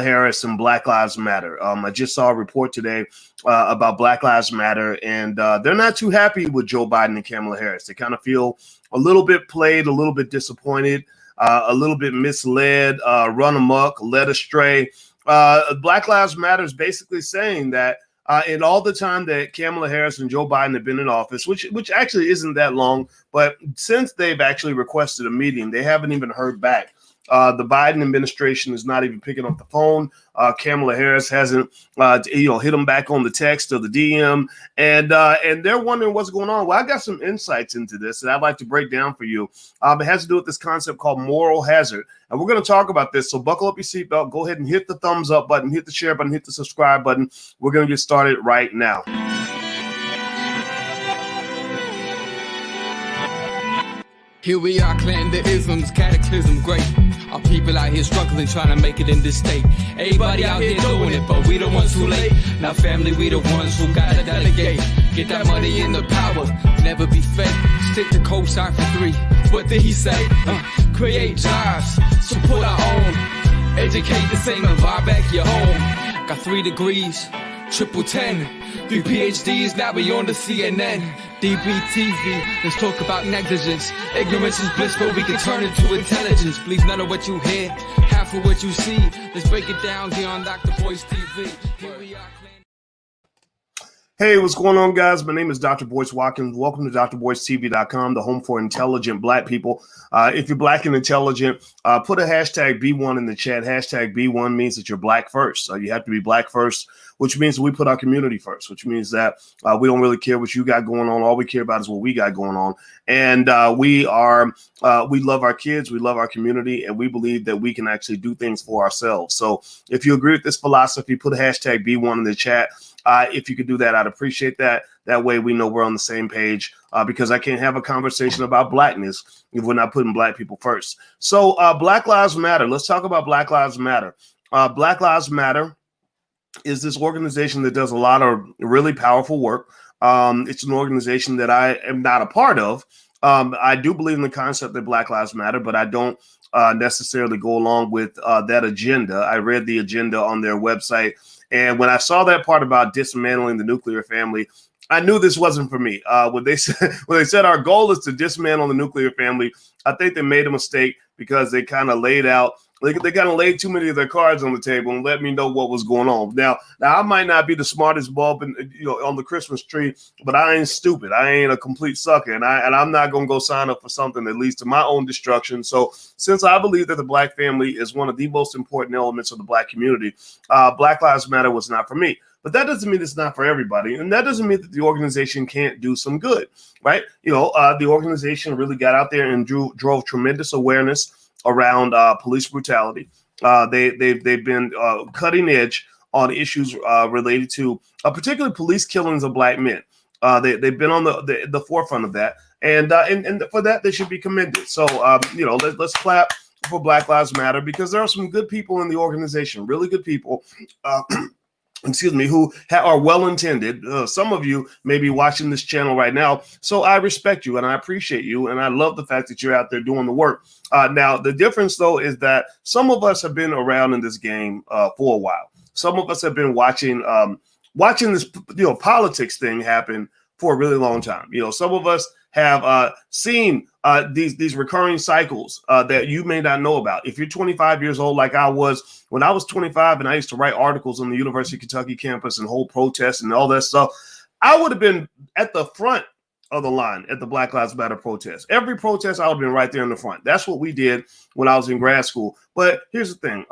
Harris and Black Lives Matter. I just saw a report today about Black Lives Matter, and they're not too happy with Joe Biden and Kamala Harris. They kind of feel a little bit played, a little bit disappointed, a little bit misled, run amok, led astray. Black Lives Matter is basically saying that in all the time that Kamala Harris and Joe Biden have been in office, which actually isn't that long, but since they've actually requested a meeting, they haven't even heard back. The Biden administration is not even picking up the phone. Kamala Harris hasn't, hit them back on the text or the DM, and they're wondering what's going on. Well, I got some insights into this that I'd like to break down for you. It has to do with this concept called moral hazard, and we're going to talk about this. So buckle up your seatbelt, go ahead and hit the thumbs up button, hit the share button, hit the subscribe button. We're going to get started right now. Here we are, clan the isms, cataclysm, great. Our people out here struggling, trying to make it in this state. Everybody out here doing it, but we the ones too late. Now family, we the ones who gotta delegate. Get that money in the power, never be fake. Stick to cosign for 3. What did he say? Create jobs, support our own. Educate the same and buy back your home. Got 3 degrees, triple 10. 3 PhDs, now we on the CNN. DBTV, let's talk about negligence. Ignorance is bliss, but we can turn it to intelligence. Believe none of what you hear, half of what you see. Let's break it down here on Dr Boyce TV. Here we are. Hey, what's going on, guys? My name is Dr. Boyce Watkins. Welcome to drboycetv.com, the home for intelligent Black people. If you're Black and intelligent, put a hashtag B1 in the chat. Hashtag B1 means that you're Black first. You have to be Black first, which means we put our community first, which means that we don't really care what you got going on. All we care about is what we got going on. And we love our kids, we love our community, and we believe that we can actually do things for ourselves. So if you agree with this philosophy, put a hashtag B1 in the chat. If you could do that, I'd appreciate that. That way we know we're on the same page, because I can't have a conversation about Blackness if we're not putting Black people first. So Black Lives Matter. Let's talk about Black Lives Matter. Black Lives Matter is this organization that does a lot of really powerful work. It's an organization that I am not a part of. I do believe in the concept that Black Lives Matter, but I don't necessarily go along with that agenda. I read the agenda on their website, and when I saw that part about dismantling the nuclear family, I knew this wasn't for me. When they said our goal is to dismantle the nuclear family, I think they made a mistake because they kind of laid out. They kind of laid too many of their cards on the table and let me know what was going on. Now I might not be the smartest bulb on the Christmas tree, but I ain't stupid. I ain't a complete sucker, and I'm not gonna go sign up for something that leads to my own destruction. So since I believe that the Black family is one of the most important elements of the Black community, Black Lives Matter was not for me. But that doesn't mean it's not for everybody, and that doesn't mean that the organization can't do some good, right? The organization really got out there and drove tremendous awareness around police brutality. They've been cutting edge on issues related to particularly police killings of Black men. They've been on the forefront of that, and for that they should be commended. So let's clap for Black Lives Matter, because there are some good people in the organization, really good people. Who are well-intended. Some of you may be watching this channel right now, so I respect you and I appreciate you, and I love the fact that you're out there doing the work. Now, the difference, though, is that some of us have been around in this game for a while. Some of us have been watching this politics thing happen for a really long time. Some of us have seen these recurring cycles that you may not know about. If you're 25 years old, like I was when I was 25, and I used to write articles on the University of Kentucky campus and hold protests and all that stuff, I would have been at the front of the line at the Black Lives Matter protest. Every protest, I would have been right there in the front. That's what we did when I was in grad school. But here's the thing,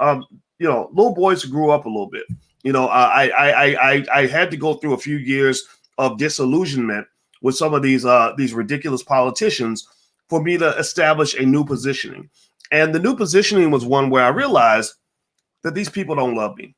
little boys grew up a little bit. I had to go through a few years of disillusionment with some of these ridiculous politicians for me to establish a new positioning. And the new positioning was one where I realized that these people don't love me.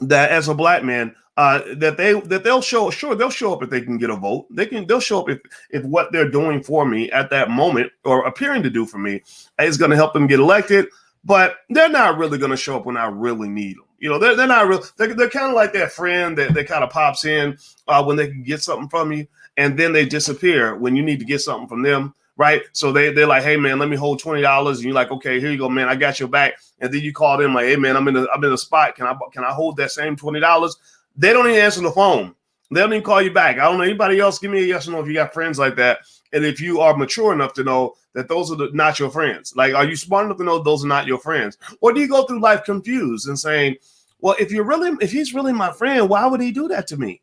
That as a Black man, they'll show up if they can get a vote. They'll show up if what they're doing for me at that moment, or appearing to do for me, is going to help them get elected. But they're not really going to show up when I really need them. They're not real. They're kind of like that friend that kind of pops in when they can get something from you, and then they disappear when you need to get something from them. right? So they're like, hey man, let me hold $20, and you're like, okay, here you go, man, I got your back. And then you call them like, hey man, I'm in a spot. Can I hold that same $20? They don't even answer the phone. They don't even call you back. I don't know anybody else. Give me a yes or no if you got friends like that. And if you are mature enough to know that those are not your friends. Like, are you smart enough to know those are not your friends? Or do you go through life confused and saying, well, if he's really my friend, why would he do that to me?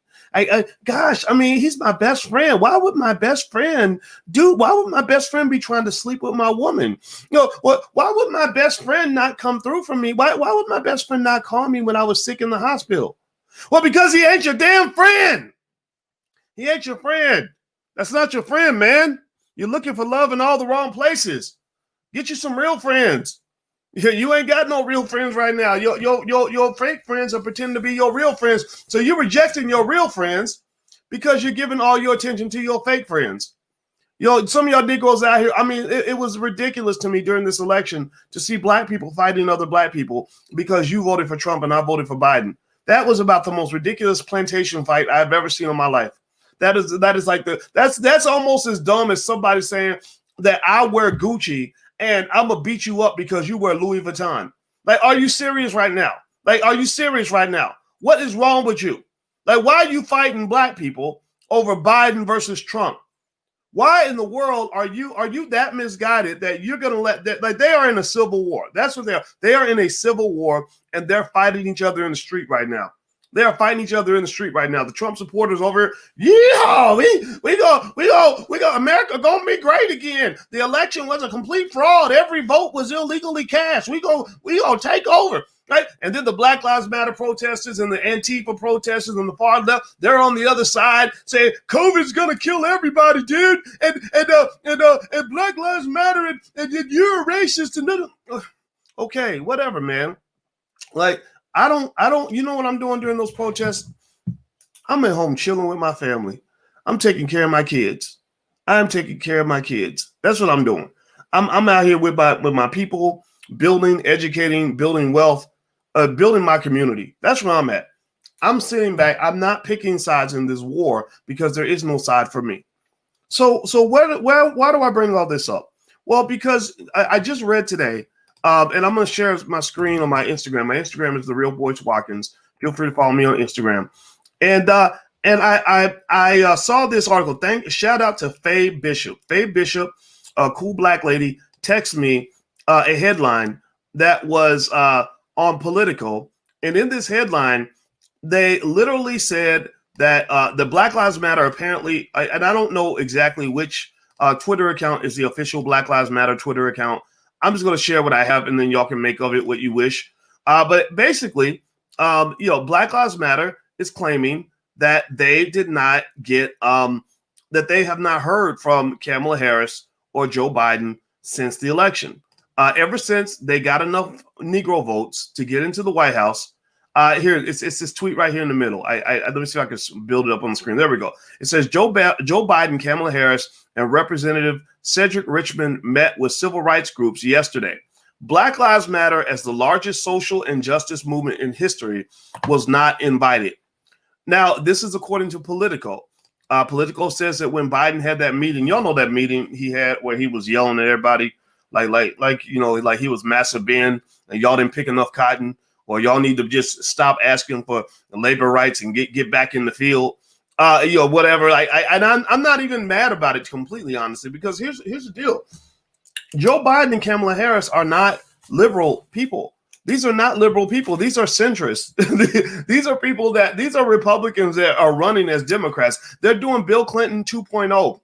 Gosh, I mean, he's my best friend. Why would my best friend be trying to sleep with my woman? Why would my best friend not come through for me? Why would my best friend not call me when I was sick in the hospital? Well, because he ain't your damn friend. He ain't your friend. That's not your friend, man. You're looking for love in all the wrong places. Get you some real friends. You ain't got no real friends right now. Your fake friends are pretending to be your real friends. So you're rejecting your real friends because you're giving all your attention to your fake friends. Some of y'all Negroes out here, I mean, it was ridiculous to me during this election to see black people fighting other black people because you voted for Trump and I voted for Biden. That was about the most ridiculous plantation fight I've ever seen in my life. That is like that's almost as dumb as somebody saying that I wear Gucci and I'm gonna beat you up because you wear Louis Vuitton. Like, are you serious right now? What is wrong with you? Like, why are you fighting black people over Biden versus Trump? Why in the world are you that misguided that you're gonna let that? Like, they are in a civil war. That's what they are. They are in a civil war and they're fighting each other in the street right now. They are fighting each other in the street right now. The Trump supporters over here, yeah, we go. America gonna be great again. The election was a complete fraud. Every vote was illegally cast. We gonna take over, right? And then the Black Lives Matter protesters and the Antifa protesters on the far left, they're on the other side saying COVID's gonna kill everybody, dude. And Black Lives Matter and you're a racist and okay, whatever, man. Like, I don't, you know what I'm doing during those protests? I'm at home chilling with my family. I'm taking care of my kids. I'm taking care of my kids. That's what I'm doing. I'm out here with my people, building, educating, building wealth, building my community. That's where I'm at. I'm sitting back. I'm not picking sides in this war because there is no side for me. So why do I bring all this up? Well, because I just read today, and I'm going to share my screen on my Instagram. My Instagram is The Real Boyce Watkins. Feel free to follow me on Instagram. And I saw this article. Shout out to Faye Bishop. Faye Bishop, a cool black lady, texted me a headline that was on Politico. And in this headline, they literally said that the Black Lives Matter apparently, and I don't know exactly which Twitter account is the official Black Lives Matter Twitter account. I'm just going to share what I have, and then y'all can make of it what you wish. But basically, Black Lives Matter is claiming that they did not get, that they have not heard from Kamala Harris or Joe Biden since the election. Ever since they got enough Negro votes to get into the White House. Here, it's this tweet right here in the middle. Let me see if I can build it up on the screen. There we go. It says Joe Biden, Kamala Harris, and Representative Cedric Richmond met with civil rights groups yesterday. Black Lives Matter, as the largest social injustice movement in history, was not invited. Now, this is according to Politico. Politico says that when Biden had that meeting, y'all know that meeting he had where he was yelling at everybody, like he was Massive Ben, and y'all didn't pick enough cotton, or y'all need to just stop asking for labor rights and get back in the field. Whatever. I'm not even mad about it completely, honestly, because here's the deal. Joe Biden and Kamala Harris are not liberal people. These are not liberal people. These are centrists. These are Republicans that are running as Democrats. They're doing Bill Clinton 2.0.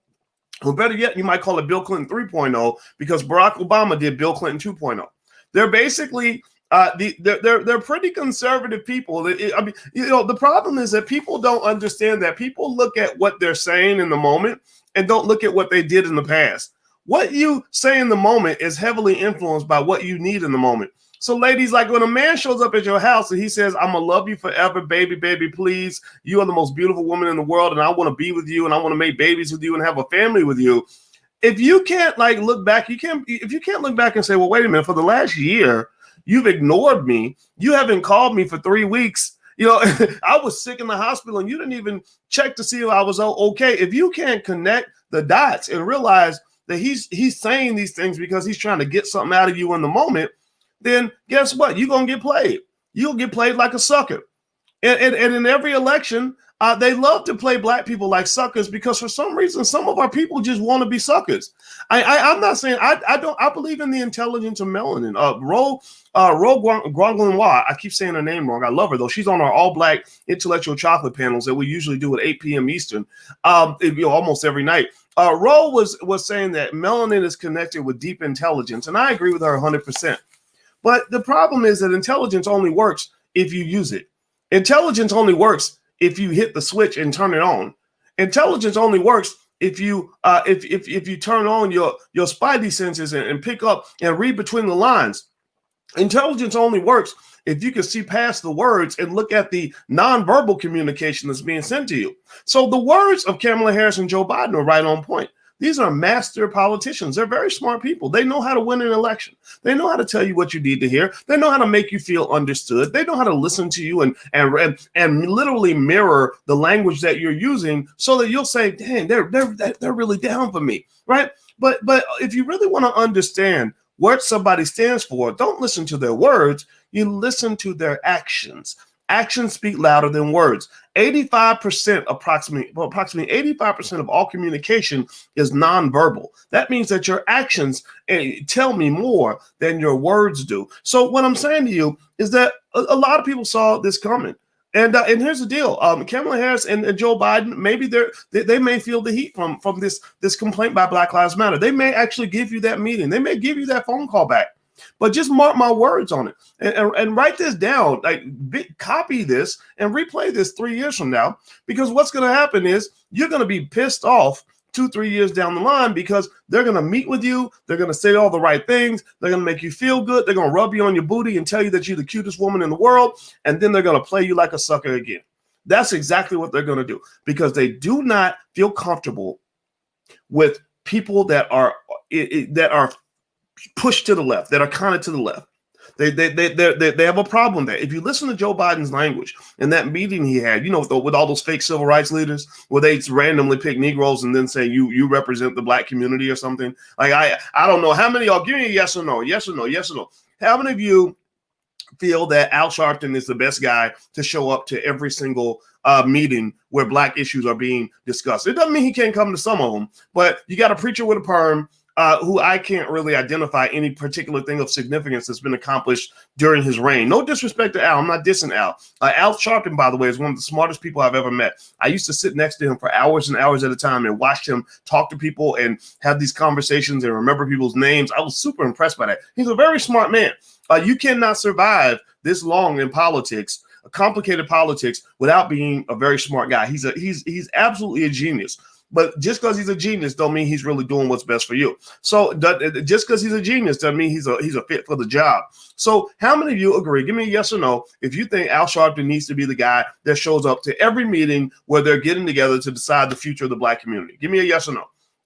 Or better yet, you might call it Bill Clinton 3.0 because Barack Obama did Bill Clinton 2.0. They're basically they're pretty conservative people. The problem is that people don't understand that. People look at what they're saying in the moment and don't look at what they did in the past. What you say in the moment is heavily influenced by what you need in the moment. So, ladies, like when a man shows up at your house and he says, "I'm gonna love you forever, baby, please. You are the most beautiful woman in the world, and I want to be with you, and I want to make babies with you and have a family with you." If you can't look back, if you can't look back and say, "Well, wait a minute, for the last year, you've ignored me. You haven't called me for 3 weeks. I was sick in the hospital and you didn't even check to see if I was okay." If you can't connect the dots and realize that he's saying these things because he's trying to get something out of you in the moment, then guess what? You're going to get played. You'll get played like a sucker. And in every election, they love to play black people like suckers because for some reason, some of our people just want to be suckers. I'm not saying I believe in the intelligence of melanin. Role I keep saying her name wrong. I love her though. She's on our all black intellectual chocolate panels that we usually do at 8 p.m. Eastern, almost every night. Role was saying that melanin is connected with deep intelligence, and I agree with her 100%. But the problem is that intelligence only works if you use it. Intelligence only works if you hit the switch and turn it on. Intelligence only works if you turn on your spidey senses and pick up and read between the lines. Intelligence only works if you can see past the words and look at the nonverbal communication that's being sent to you. So the words of Kamala Harris and Joe Biden are right on point. These are master politicians. They're very smart people. They know how to win an election. They know how to tell you what you need to hear. They know how to make you feel understood. They know how to listen to you and literally mirror the language that you're using so that you'll say, dang, they're really down for me, right? But if you really want to understand what somebody stands for, don't listen to their words. You listen to their actions. Actions speak louder than words. 85%, approximately 85% of all communication is nonverbal. That means that your actions tell me more than your words do. So what I'm saying to you is that a lot of people saw this coming. And here's the deal: Kamala Harris and Joe Biden, maybe they may feel the heat from this complaint by Black Lives Matter. They may actually give you that meeting. They may give you that phone call back. But just mark my words on it and write this down, copy this and replay this 3 years from now, because what's going to happen is you're going to be pissed off 2-3 years down the line because they're going to meet with you. They're going to say all the right things. They're going to make you feel good. They're going to rub you on your booty and tell you that you're the cutest woman in the world. And then they're going to play you like a sucker again. That's exactly what they're going to do because they do not feel comfortable with people that are pushed to the left, that are kind of to the left. They have a problem there. If you listen to Joe Biden's language and that meeting he had, with all those fake civil rights leaders where they randomly pick Negroes and then say you represent the black community or something. Like I don't know how many of y'all give me a yes or no, yes or no, yes or no. How many of you feel that Al Sharpton is the best guy to show up to every single meeting where black issues are being discussed? It doesn't mean he can't come to some of them, but you got a preacher with a perm who I can't really identify any particular thing of significance that's been accomplished during his reign. No disrespect to Al. I'm not dissing Al. Al Sharpton, by the way, is one of the smartest people I've ever met. I used to sit next to him for hours and hours at a time and watch him talk to people and have these conversations and remember people's names. I was super impressed by that. He's a very smart man. You cannot survive this long in politics, complicated politics, without being a very smart guy. He's absolutely a genius. But just because he's a genius don't mean he's really doing what's best for you. So just because he's a genius doesn't mean he's a fit for the job. So how many of you agree? Give me a yes or no if you think Al Sharpton needs to be the guy that shows up to every meeting where they're getting together to decide the future of the black community. Give me a yes or no.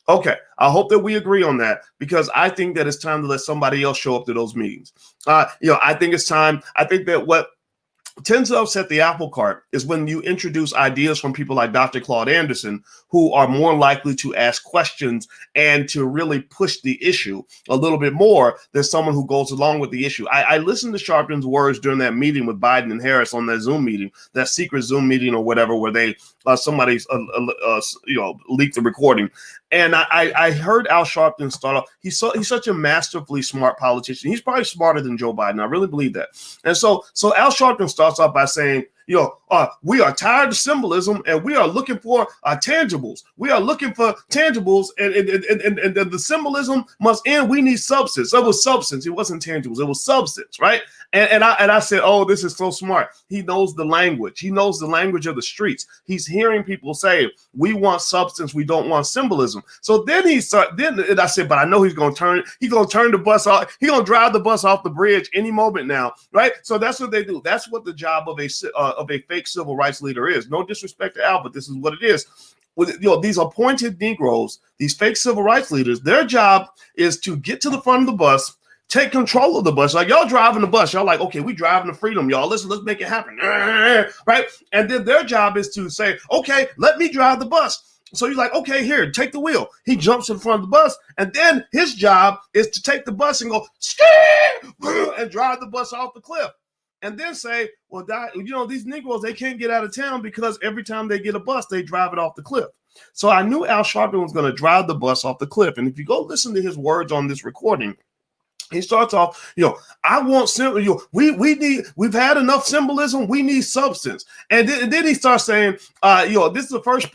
Okay, I hope that we agree on that because I think that it's time to let somebody else show up to those meetings. I think it's time. I think that what tends to upset the apple cart is when you introduce ideas from people like Dr. Claude Anderson, who are more likely to ask questions and to really push the issue a little bit more than someone who goes along with the issue. I listened to Sharpton's words during that meeting with Biden and Harris on that Zoom meeting, that secret Zoom meeting or whatever, where they somebody leaked the recording. And I heard Al Sharpton start off. He's such a masterfully smart politician. He's probably smarter than Joe Biden. I really believe that. And so Al Sharpton starts off by saying, we are tired of symbolism and we are looking for tangibles. We are looking for tangibles and the symbolism must end. We need substance. It was substance. It wasn't tangibles. It was substance, right? And I said, oh, this is so smart. He knows the language. He knows the language of the streets. He's hearing people say, we want substance. We don't want symbolism. So then I said, but I know he's going to turn the bus off. He's going to drive the bus off the bridge any moment now, right? So that's what they do. That's what the job of a fake civil rights leader is. No disrespect to Al, but this is what it is. With these appointed Negroes, these fake civil rights leaders, their job is to get to the front of the bus, take control of the bus. Like, y'all driving the bus. Y'all like, okay, we driving to freedom, y'all. Let's make it happen. Right? And then their job is to say, okay, let me drive the bus. So you're like, okay, here, take the wheel. He jumps in front of the bus, and then his job is to take the bus and go, and drive the bus off the cliff. And then say, well, these Negroes, they can't get out of town because every time they get a bus, they drive it off the cliff. So I knew Al Sharpton was going to drive the bus off the cliff. And if you go listen to his words on this recording, he starts off, I want we've had enough symbolism. We need substance. And then he starts saying, this is the first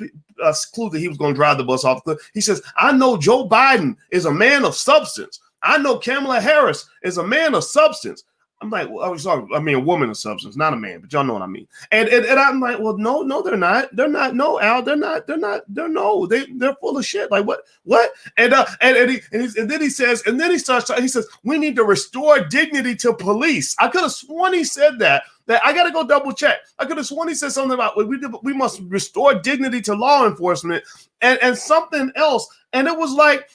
clue that he was going to drive the bus off the cliff. He says, I know Joe Biden is a man of substance. I know Kamala Harris is a man of substance. I'm like, well, sorry, I mean, a woman of substance, not a man, but y'all know what I mean. And I'm like, well, no, they're not. They're not. No, Al, they're not. They're full of shit. Like what? And then he says, he says, we need to restore dignity to police. I could have sworn he said that I got to go double check. I could have sworn he said something about we must restore dignity to law enforcement and something else. And it was like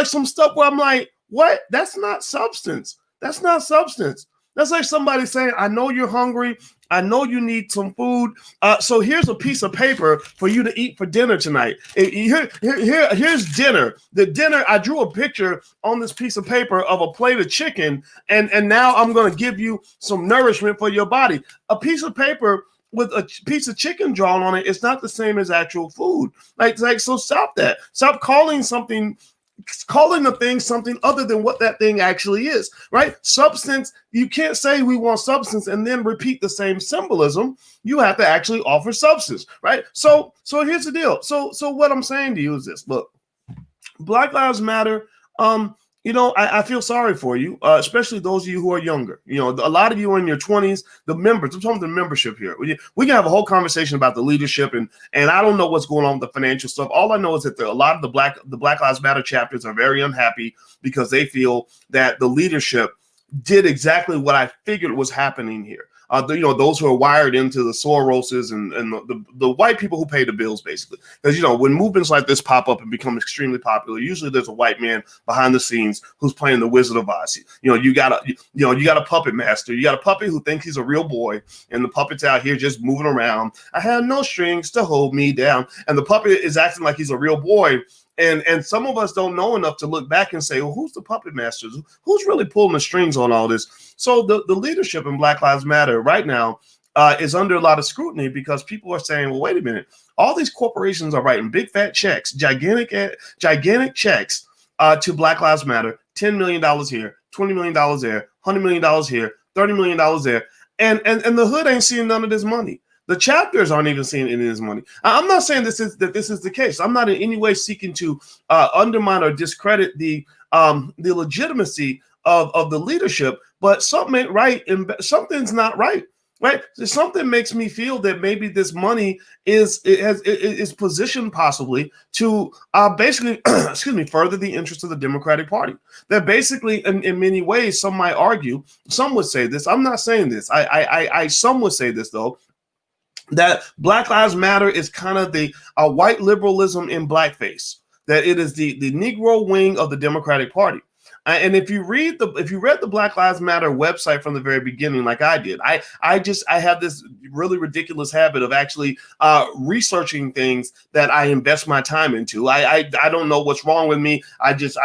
some stuff where I'm like, what? That's not substance. That's not substance. That's like somebody saying, I know you're hungry. I know you need some food. So here's a piece of paper for you to eat for dinner tonight. Here's dinner. The dinner, I drew a picture on this piece of paper of a plate of chicken, and now I'm going to give you some nourishment for your body. A piece of paper with a piece of chicken drawn on it is not the same as actual food. So stop that. Stop calling the thing something other than what that thing actually is, right? Substance, you can't say we want substance and then repeat the same symbolism. You have to actually offer substance, right? So here's the deal. So what I'm saying to you is this. Look, Black Lives Matter, I feel sorry for you, especially those of you who are younger. A lot of you are in your 20s, the members. I'm talking the membership here. We can have a whole conversation about the leadership, and I don't know what's going on with the financial stuff. All I know is that a lot of the Black Lives Matter chapters are very unhappy because they feel that the leadership did exactly what I figured was happening here. Those who are wired into the Soroses and the white people who pay the bills, basically. Because, when movements like this pop up and become extremely popular, usually there's a white man behind the scenes who's playing the Wizard of Oz. You got a puppet master. You got a puppet who thinks he's a real boy, and the puppet's out here just moving around. I have no strings to hold me down. And the puppet is acting like he's a real boy. And some of us don't know enough to look back and say, well, who's the puppet masters? Who's really pulling the strings on all this? So the leadership in Black Lives Matter right now is under a lot of scrutiny because people are saying, well, wait a minute. All these corporations are writing big fat checks, gigantic checks to Black Lives Matter, $10 million here, $20 million there, $100 million here, $30 million there. And the hood ain't seeing none of this money. The chapters aren't even seeing any of this money. I'm not saying this is the case. I'm not in any way seeking to undermine or discredit the legitimacy of the leadership, but something ain't right and something's not right. Right? Something makes me feel that maybe this money is positioned possibly to basically, further the interests of the Democratic Party. That basically, in many ways, some might argue, some would say this. I'm not saying this. Some would say this though, that Black Lives Matter is kind of the white liberalism in blackface. That it is the Negro wing of the Democratic Party. And if you read the Black Lives Matter website from the very beginning, like I did, I have this really ridiculous habit of actually researching things that I invest my time into. I don't know what's wrong with me. I just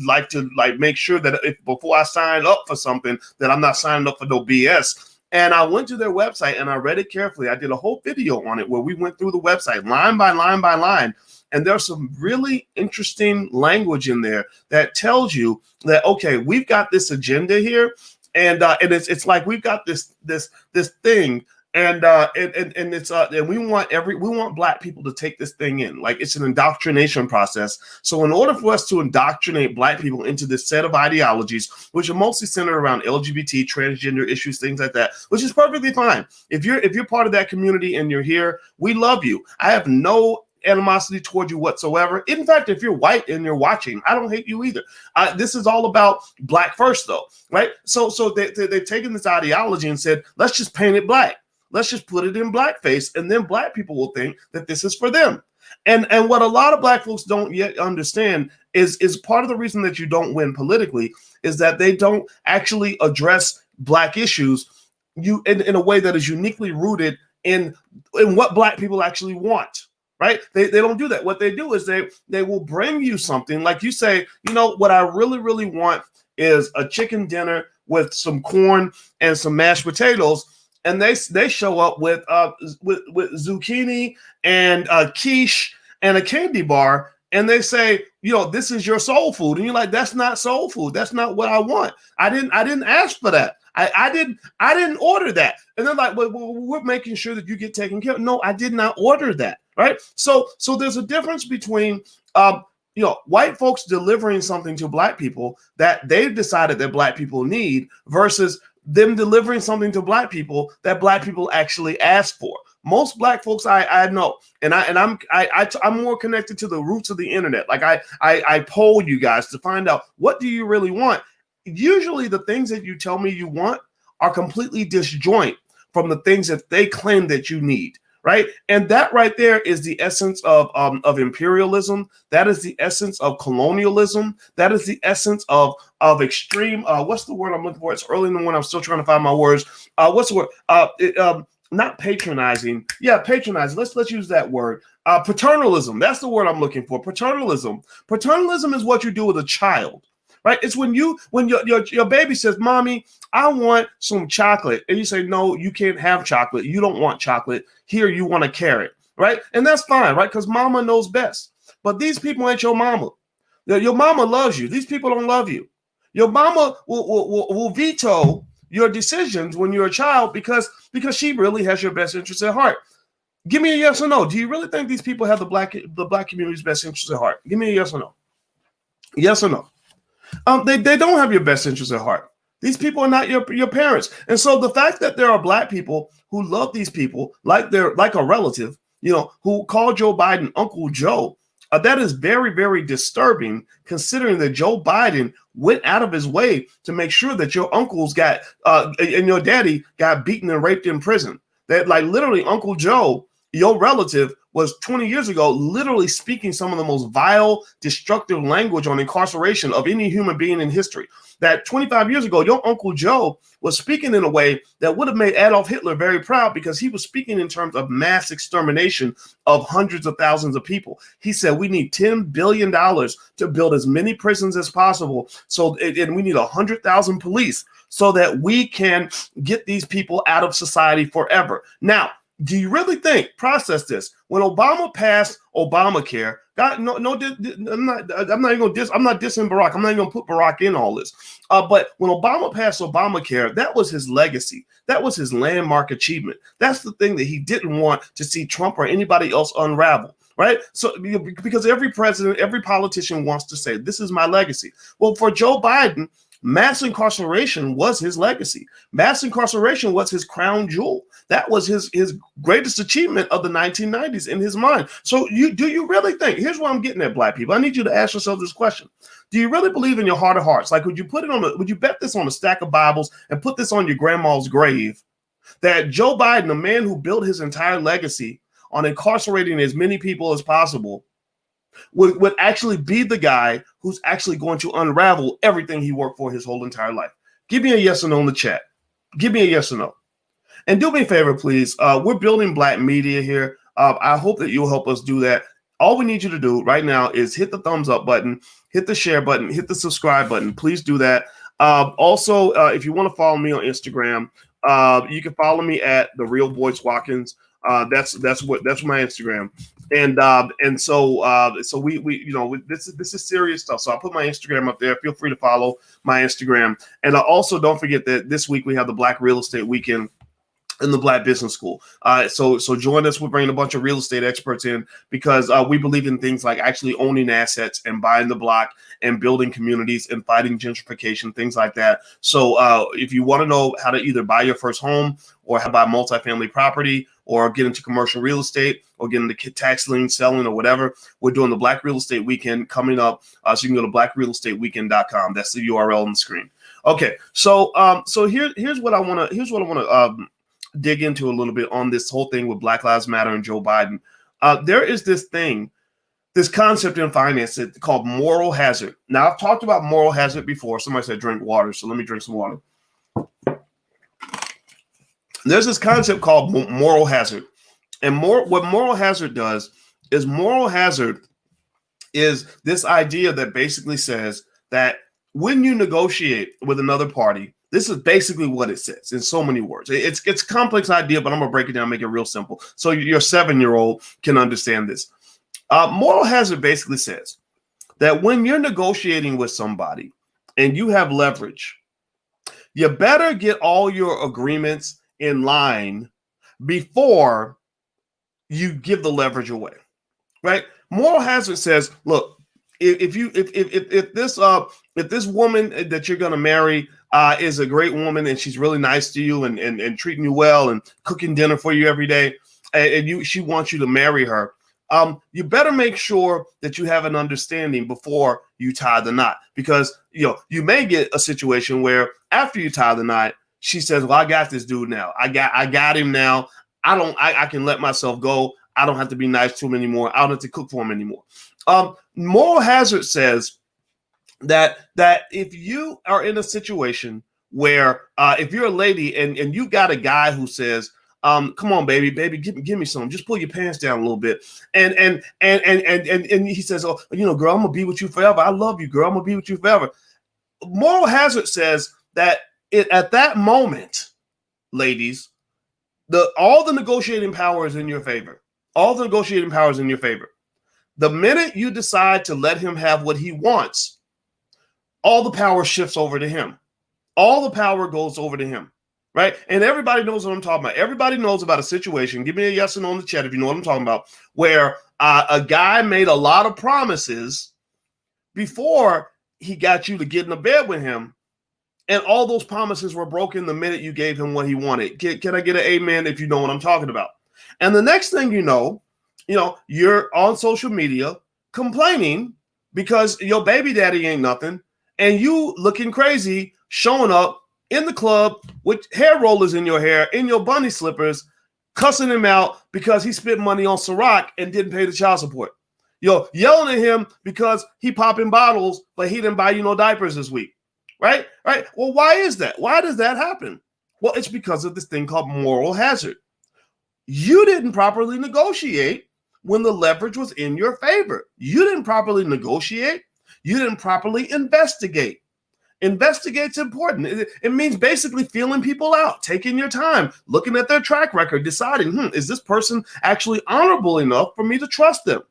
like to make sure that before I sign up for something, that I'm not signing up for no BS. And I went to their website and I read it carefully. I did a whole video on it where we went through the website line by line by line. And there's some really interesting language in there that tells you that, okay, we've got this agenda here, and it's like we've got this thing, and we want Black people to take this thing in, like it's an indoctrination process. So in order for us to indoctrinate Black people into this set of ideologies, which are mostly centered around LGBT, transgender issues, things like that, which is perfectly fine. If you're part of that community and you're here, we love you. I have no animosity toward you whatsoever. In fact, if you're white and you're watching, I don't hate you either. This is all about Black first, though, right? So they've taken this ideology and said, let's just paint it black. Let's just put it in blackface, and then Black people will think that this is for them. And what a lot of Black folks don't yet understand is part of the reason that you don't win politically is that they don't actually address Black issues in a way that is uniquely rooted in what Black people actually want. right? They don't do that. What they do is they will bring you something like you say, you know, what I really, really want is a chicken dinner with some corn and some mashed potatoes. And they show up with zucchini and quiche and a candy bar. And they say, you know, this is your soul food. And you're like, that's not soul food. That's not what I want. I didn't ask for that. I didn't order that. And they're like, well, we're making sure that you get taken care of. No, I did not order that. Right. So there's a difference between, you know, white folks delivering something to black people that they've decided that black people need versus them delivering something to black people that black people actually ask for. Most black folks I know, and I'm more connected to the roots of the internet. Like I poll you guys to find out, what do you really want? Usually the things that you tell me you want are completely disjoint from the things that they claim that you need. Right. And that right there is the essence of imperialism. That is the essence of colonialism. That is the essence of extreme. What's the word I'm looking for? It's early in the morning. I'm still trying to find my words. What's the word? Not patronizing. Yeah, patronizing. Let's use that word. Paternalism. That's the word I'm looking for. Paternalism. Paternalism is what you do with a child. Right. It's when your baby says, "Mommy, I want some chocolate." And you say, "No, you can't have chocolate. You don't want chocolate. Here, you want a carrot." Right. And that's fine. Right. Because mama knows best. But these people ain't your mama. Your mama loves you. These people don't love you. Your mama will veto your decisions when you're a child because she really has your best interest at heart. Give me a yes or no. Do you really think these people have the black community's best interest at heart? Give me a yes or no. Yes or no. They don't have your best interest at heart. These people are not your parents. And so the fact that there are black people who love these people like they're like a relative, you know, who call Joe Biden Uncle Joe, that is very, very disturbing, considering that Joe Biden went out of his way to make sure that your uncles got and your daddy got beaten and raped in prison. That, like, literally Uncle Joe, your relative, was 20 years ago literally speaking some of the most vile, destructive language on incarceration of any human being in history. That 25 years ago, your Uncle Joe was speaking in a way that would have made Adolf Hitler very proud, because he was speaking in terms of mass extermination of hundreds of thousands of people. He said, we need $10 billion to build as many prisons as possible. And we need 100,000 police so that we can get these people out of society forever. Now, do you really think, process this, when Obama passed Obamacare, I'm not dissing Barack. I'm not even going to put Barack in all this. But when Obama passed Obamacare, that was his legacy. That was his landmark achievement. That's the thing that he didn't want to see Trump or anybody else unravel. Right. So because every president, every politician wants to say, this is my legacy. Well, for Joe Biden, mass incarceration was his legacy. Mass incarceration was his crown jewel. That was his greatest achievement of the 1990s in his mind. So do you really think, here's what I'm getting at, black people. I need you to ask yourself this question. Do you really believe in your heart of hearts? Like, would you bet this on a stack of Bibles and put this on your grandma's grave, that Joe Biden, a man who built his entire legacy on incarcerating as many people as possible, would actually be the guy who's actually going to unravel everything he worked for his whole entire life? Give me a yes or no in the chat. Give me a yes or no. And do me a favor, please. We're building black media here. I hope that you'll help us do that. All we need you to do right now is hit the thumbs up button, hit the share button, hit the subscribe button. Please do that. Also, if you want to follow me on Instagram, you can follow me at The Real Boyce Watkins. That's my Instagram. And so we this is serious stuff. So I'll put my Instagram up there. Feel free to follow my Instagram. And also don't forget that this week we have the Black Real Estate Weekend in the Black Business School. So join us. We're bringing a bunch of real estate experts in, because we believe in things like actually owning assets and buying the block and building communities and fighting gentrification, things like that. So if you want to know how to either buy your first home or how to buy multifamily property or get into commercial real estate or get into tax lien selling or whatever, we're doing the Black Real Estate Weekend coming up. So you can go to blackrealestateweekend.com. That's the URL on the screen. Okay. So here's what I want to dig into a little bit on this whole thing with Black Lives Matter and Joe Biden. There is this concept in finance called moral hazard. Now, I've talked about moral hazard before. Somebody said drink water, so let me drink some water. There's this concept called moral hazard. And what moral hazard does is moral hazard is this idea that basically says that when you negotiate with another party, this is basically what it says in so many words. It's a complex idea, but I'm going to break it down, make it real simple so your 7-year-old can understand this. Moral hazard basically says that when you're negotiating with somebody and you have leverage, you better get all your agreements in line before you give the leverage away, right? Moral hazard says, look, if this woman that you're going to marry is a great woman and she's really nice to you and treating you well and cooking dinner for you every day, and she wants you to marry her, you better make sure that you have an understanding before you tie the knot, because you may get a situation where after you tie the knot, she says, well, I got this dude now. I got him now. I can let myself go. I don't have to be nice to him anymore. I don't have to cook for him anymore. Moral hazard says that if you are in a situation where if you're a lady and you got a guy who says, come on, baby, give me some. Just pull your pants down a little bit. And he says, oh, girl, I'm gonna be with you forever. I love you, girl. I'm gonna be with you forever. Moral hazard says that at that moment, ladies, all the negotiating power is in your favor. All the negotiating power is in your favor. The minute you decide to let him have what he wants, all the power shifts over to him. All the power goes over to him, right? And everybody knows what I'm talking about. Everybody knows about a situation. Give me a yes or no in the chat if you know what I'm talking about, where a guy made a lot of promises before he got you to get in the bed with him, and all those promises were broken the minute you gave him what he wanted. Can I get an amen if you know what I'm talking about? And the next thing you know, you're on social media complaining because your baby daddy ain't nothing, and you looking crazy, showing up in the club with hair rollers in your hair, in your bunny slippers, cussing him out because he spent money on Ciroc and didn't pay the child support. Yelling at him because he popping bottles, but he didn't buy you no diapers this week. Right? Well, why is that? Why does that happen? Well, it's because of this thing called moral hazard. You didn't properly negotiate when the leverage was in your favor. You didn't properly negotiate. You didn't properly investigate. Investigate's important. It means basically feeling people out, taking your time, looking at their track record, deciding, is this person actually honorable enough for me to trust them?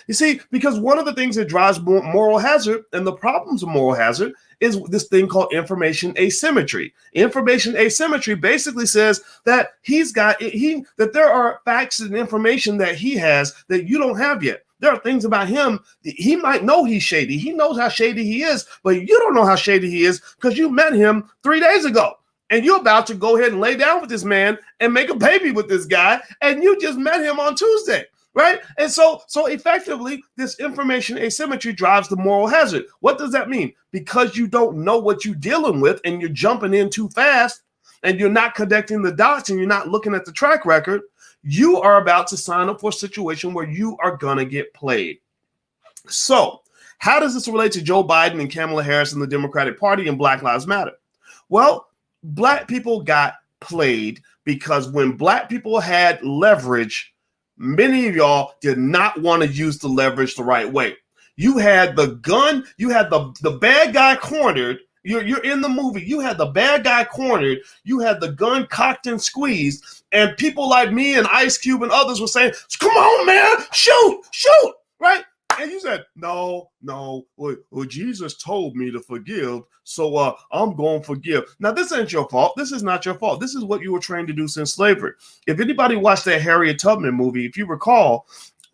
You see, because one of the things that drives moral hazard and the problems of moral hazard is this thing called information asymmetry. Information asymmetry basically says that that there are facts and information that he has that you don't have yet. There are things about him. He might know he's shady. He knows how shady he is, but you don't know how shady he is because you met him 3 days ago. And you're about to go ahead and lay down with this man and make a baby with this guy. And you just met him on Tuesday. Right. And so effectively, this information asymmetry drives the moral hazard. What does that mean? Because you don't know what you're dealing with and you're jumping in too fast and you're not connecting the dots and you're not looking at the track record, you are about to sign up for a situation where you are going to get played. So how does this relate to Joe Biden and Kamala Harris and the Democratic Party and Black Lives Matter? Well, Black people got played because when Black people had leverage, many of y'all did not want to use the leverage the right way. You had the gun, you had the bad guy cornered. You're in the movie. You had the bad guy cornered. You had the gun cocked and squeezed. And people like me and Ice Cube and others were saying, come on, man, shoot, right? And you said, no, well, Jesus told me to forgive, so I'm going to forgive. Now, this ain't your fault. This is not your fault. This is what you were trained to do since slavery. If anybody watched that Harriet Tubman movie, if you recall,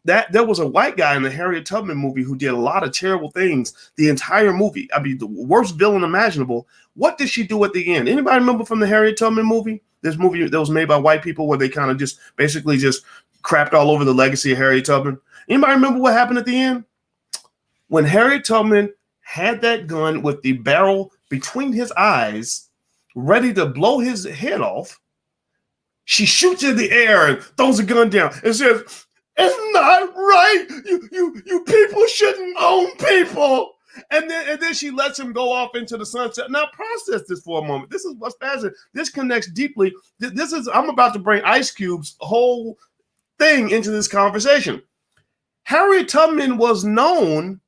that there was a white guy in the Harriet Tubman movie who did a lot of terrible things the entire movie. I mean, the worst villain imaginable. What did she do at the end? Anybody remember from the Harriet Tubman movie? This movie that was made by white people where they kind of just basically just crapped all over the legacy of Harriet Tubman. Anybody remember what happened at the end? When Harriet Tubman had that gun with the barrel between his eyes, ready to blow his head off, she shoots in the air and throws the gun down and says, "It's not right. You people shouldn't own people." And then she lets him go off into the sunset. Now process this for a moment. This is what's fascinating. This connects deeply. I'm about to bring Ice Cube's whole thing into this conversation. Harriet Tubman was known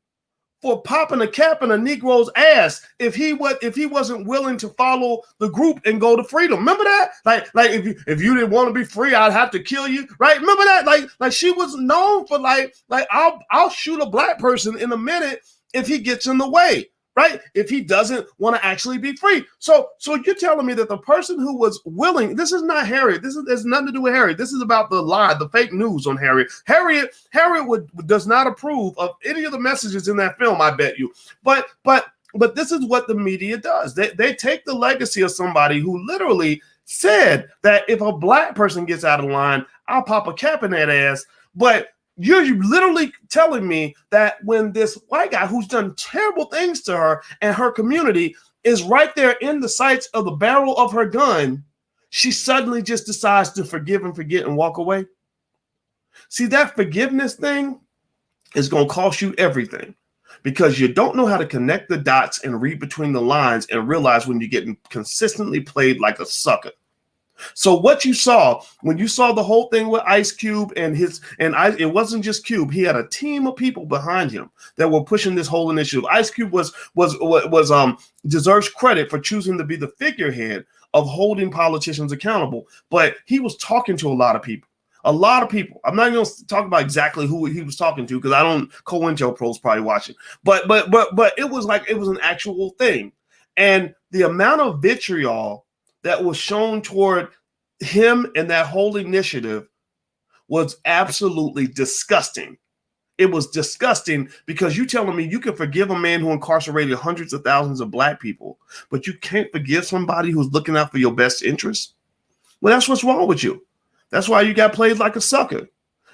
for popping a cap in a Negro's ass if he wasn't willing to follow the group and go to freedom. Remember that? Like if you didn't want to be free, I'd have to kill you, right? Remember that? Like she was known for like I'll shoot a black person in a minute if he gets in the way, right? If he doesn't want to actually be free. So you're telling me that the person who was willing, this is not Harriet. This has nothing to do with Harriet. This is about the lie, the fake news on Harriet. Harriet does not approve of any of the messages in that film, I bet you. But this is what the media does. They take the legacy of somebody who literally said that if a black person gets out of line, I'll pop a cap in that ass. But you're literally telling me that when this white guy who's done terrible things to her and her community is right there in the sights of the barrel of her gun, she suddenly just decides to forgive and forget and walk away? See, that forgiveness thing is going to cost you everything because you don't know how to connect the dots and read between the lines and realize when you're getting consistently played like a sucker. So what you saw when you saw the whole thing with Ice Cube it wasn't just Cube. He had a team of people behind him that were pushing this whole initiative. Ice Cube deserves credit for choosing to be the figurehead of holding politicians accountable. But he was talking to a lot of people. I'm not going to talk about exactly who he was talking to because I don't. COINTELPRO's probably watching. But it was like it was an actual thing, and the amount of vitriol that was shown toward him and that whole initiative was absolutely disgusting. It was disgusting because you're telling me you can forgive a man who incarcerated hundreds of thousands of black people, but you can't forgive somebody who's looking out for your best interests? Well, that's what's wrong with you. That's why you got played like a sucker.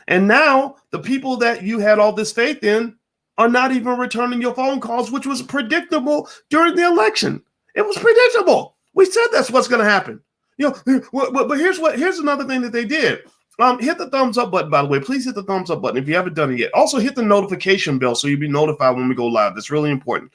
And now the people that you had all this faith in are not even returning your phone calls, which was predictable during the election. It was predictable. We said that's what's going to happen. But here's another thing that they did. Hit the thumbs up button, by the way. Please hit the thumbs up button if you haven't done it yet. Also hit the notification bell so you'll be notified when we go live. That's really important.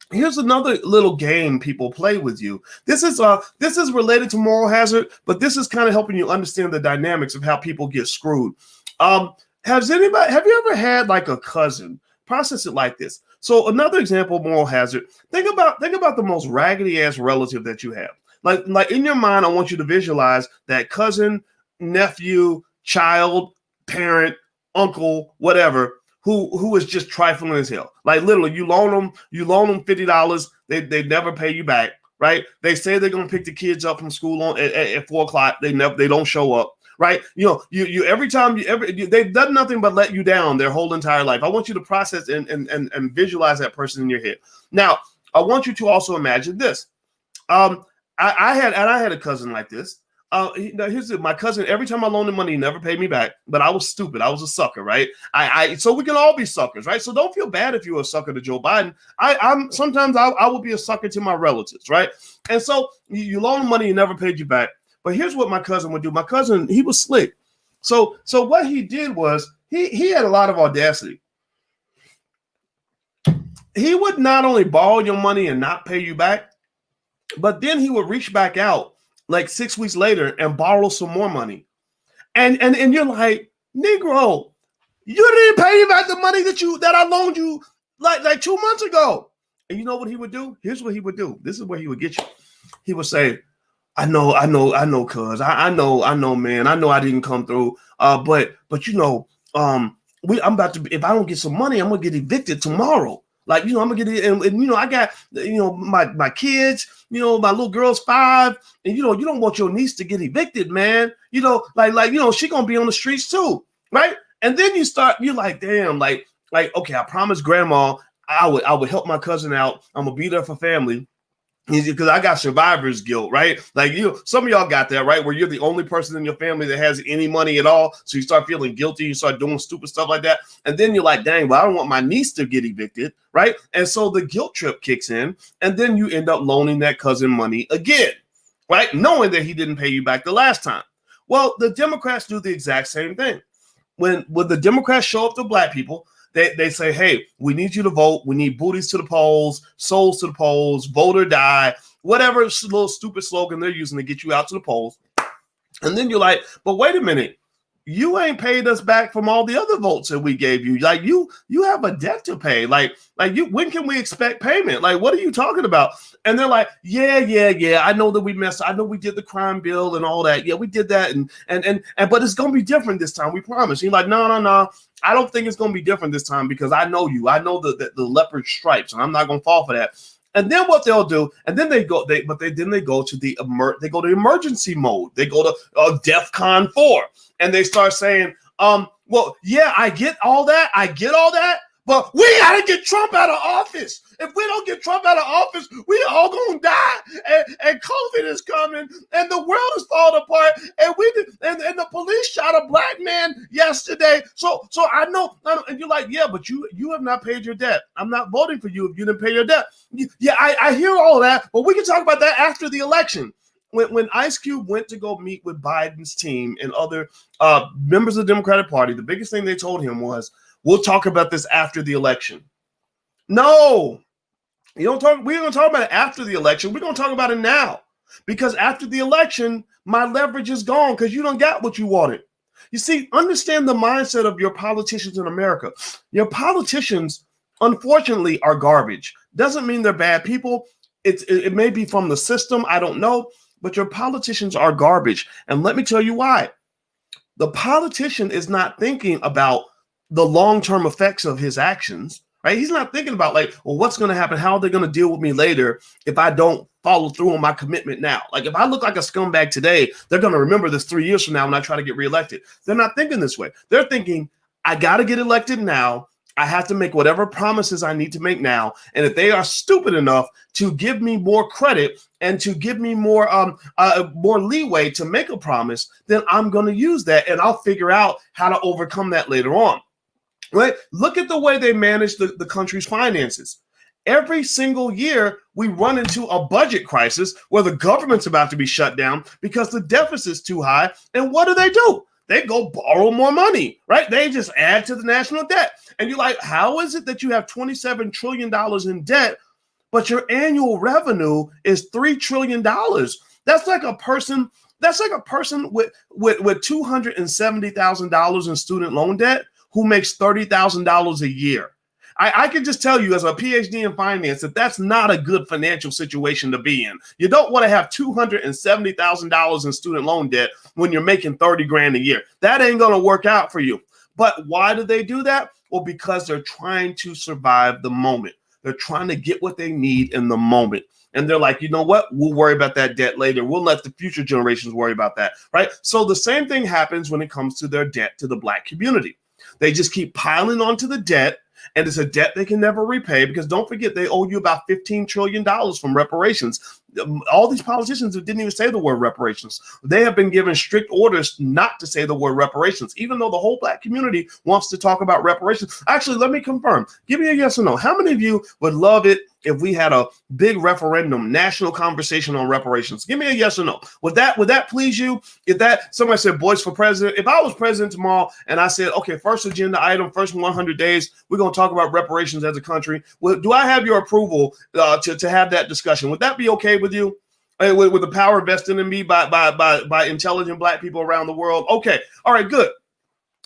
Here's another little game people play with you. This is related to moral hazard, but this is kind of helping you understand the dynamics of how people get screwed. Have you ever had like a cousin? Process it like this. So another example of moral hazard, think about the most raggedy ass relative that you have. Like in your mind, I want you to visualize that cousin, nephew, child, parent, uncle, whatever, who is just trifling as hell. Like literally you loan them $50, they never pay you back, right? They say they're gonna pick the kids up from school at 4:00. They don't show up. Right, every time they've done nothing but let you down their whole entire life. I want you to process and visualize that person in your head. Now, I want you to also imagine this. I had a cousin like this. My cousin. Every time I loaned him money, he never paid me back. But I was stupid. I was a sucker, right? So we can all be suckers, right? So don't feel bad if you're a sucker to Joe Biden. Sometimes I will be a sucker to my relatives, right? And so you loan him money, he never paid you back. But here's what my cousin would do. My cousin, he was slick. So what he did was he had a lot of audacity. He would not only borrow your money and not pay you back, but then he would reach back out like 6 weeks later and borrow some more money. And you're like, Negro, you didn't pay me back the money that I loaned you like 2 months ago. And you know what he would do? Here's what he would do. This is where he would get you. He would say, I know, cuz I know, man. I know I didn't come through. But I'm about to. If I don't get some money, I'm gonna get evicted tomorrow. Like, I'm gonna get it, and I got, my kids. My little girl's 5, and you don't want your niece to get evicted, man. She gonna be on the streets too, right? And then you're like, damn, like okay, I promised grandma I would help my cousin out. I'm gonna be there for family. Because I got survivor's guilt, right? Like some of y'all got that, right? Where you're the only person in your family that has any money at all. So you start feeling guilty, you start doing stupid stuff like that. And then you're like, dang, well, I don't want my niece to get evicted, right? And so the guilt trip kicks in, and then you end up loaning that cousin money again, right? Knowing that he didn't pay you back the last time. Well, the Democrats do the exact same thing. When the Democrats show up to black people, they say, hey, we need you to vote. We need booties to the polls, souls to the polls, vote or die, whatever little stupid slogan they're using to get you out to the polls. And then you're like, but wait a minute. you ain't paid us back from all the other votes that we gave you. Like you have a debt to pay. Like when can we expect payment? Like, what are you talking about? And they're like, yeah. I know that we messed. I know we did the crime bill and all that. Yeah, we did that. And but it's going to be different this time. We promise. You're like, no. I don't think it's going to be different this time because I know you. I know the leopard stripes, and I'm not going to fall for that. And then what they'll do, and then they go to the emergency mode. They go to DEFCON 4, and they start saying, well, yeah, I get all that, but we gotta get Trump out of office. If we don't get Trump out of office, we all gonna die. And COVID is coming, and the world is falling apart. And the police shot a black man yesterday. So I know, and you're like, yeah, but you have not paid your debt. I'm not voting for you if you didn't pay your debt. Yeah, I hear all that, but we can talk about that after the election. When Ice Cube went to go meet with Biden's team and other members of the Democratic Party, the biggest thing they told him was, we'll talk about this after the election. No, we're going to talk about it after the election. We're going to talk about it now, because after the election, my leverage is gone because you don't got what you wanted. You see, understand the mindset of your politicians in America. Your politicians, unfortunately, are garbage. Doesn't mean they're bad people. It may be from the system. I don't know. But your politicians are garbage. And let me tell you why. The politician is not thinking about the long-term effects of his actions, right? He's not thinking about like, well, what's going to happen? How are they going to deal with me later if I don't follow through on my commitment now? Like if I look like a scumbag today, they're going to remember this 3 years from now when I try to get reelected. They're not thinking this way. They're thinking, I got to get elected now. I have to make whatever promises I need to make now. And if they are stupid enough to give me more credit and to give me more leeway to make a promise, then I'm going to use that, and I'll figure out how to overcome that later on. Right? Look at the way they manage the country's finances. Every single year, we run into a budget crisis where the government's about to be shut down because the deficit's too high. And what do? They go borrow more money, right? They just add to the national debt. And you're like, how is it that you have $27 trillion in debt, but your annual revenue is $3 trillion? That's like a person with $270,000 in student loan debt who makes $30,000 a year. I can just tell you as a PhD in finance that that's not a good financial situation to be in. You don't want to have $270,000 in student loan debt when you're making 30 grand a year. That ain't going to work out for you. But why do they do that? Well, because they're trying to survive the moment. They're trying to get what they need in the moment. And they're like, you know what? We'll worry about that debt later. We'll let the future generations worry about that, right? So the same thing happens when it comes to their debt to the Black community. They just keep piling onto the debt. And it's a debt they can never repay because don't forget, they owe you about $15 trillion from reparations. All these politicians who didn't even say the word reparations, they have been given strict orders not to say the word reparations, even though the whole Black community wants to talk about reparations. Actually, let me confirm. Give me a yes or no. How many of you would love it if we had a big referendum, national conversation on reparations? Give me a yes or no. Would that please you? If that somebody said Boyce for president, if I was president tomorrow and I said, okay, first agenda item, first 100 days, we're going to talk about reparations as a country. Well, do I have your approval to have that discussion? Would that be okay with you? With the power vested in me by intelligent Black people around the world? Okay. All right, good.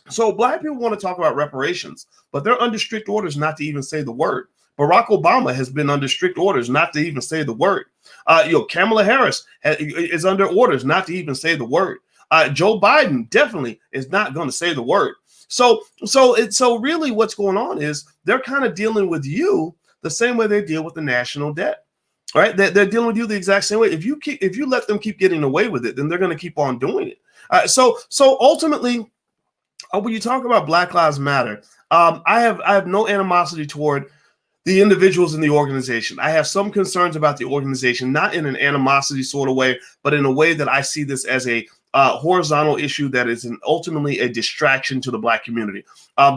So Black people want to talk about reparations, but they're under strict orders not to even say the word. Barack Obama has been under strict orders not to even say the word. Kamala Harris is under orders not to even say the word. Joe Biden definitely is not going to say the word. So really what's going on is they're kind of dealing with you the same way they deal with the national debt. All right, they're dealing with you the exact same way. If you let them keep getting away with it, then they're going to keep on doing it. So ultimately, when you talk about Black Lives Matter, I have no animosity toward the individuals in the organization. I have some concerns about the organization, not in an animosity sort of way, but in a way that I see this as a horizontal issue that is ultimately a distraction to the Black community.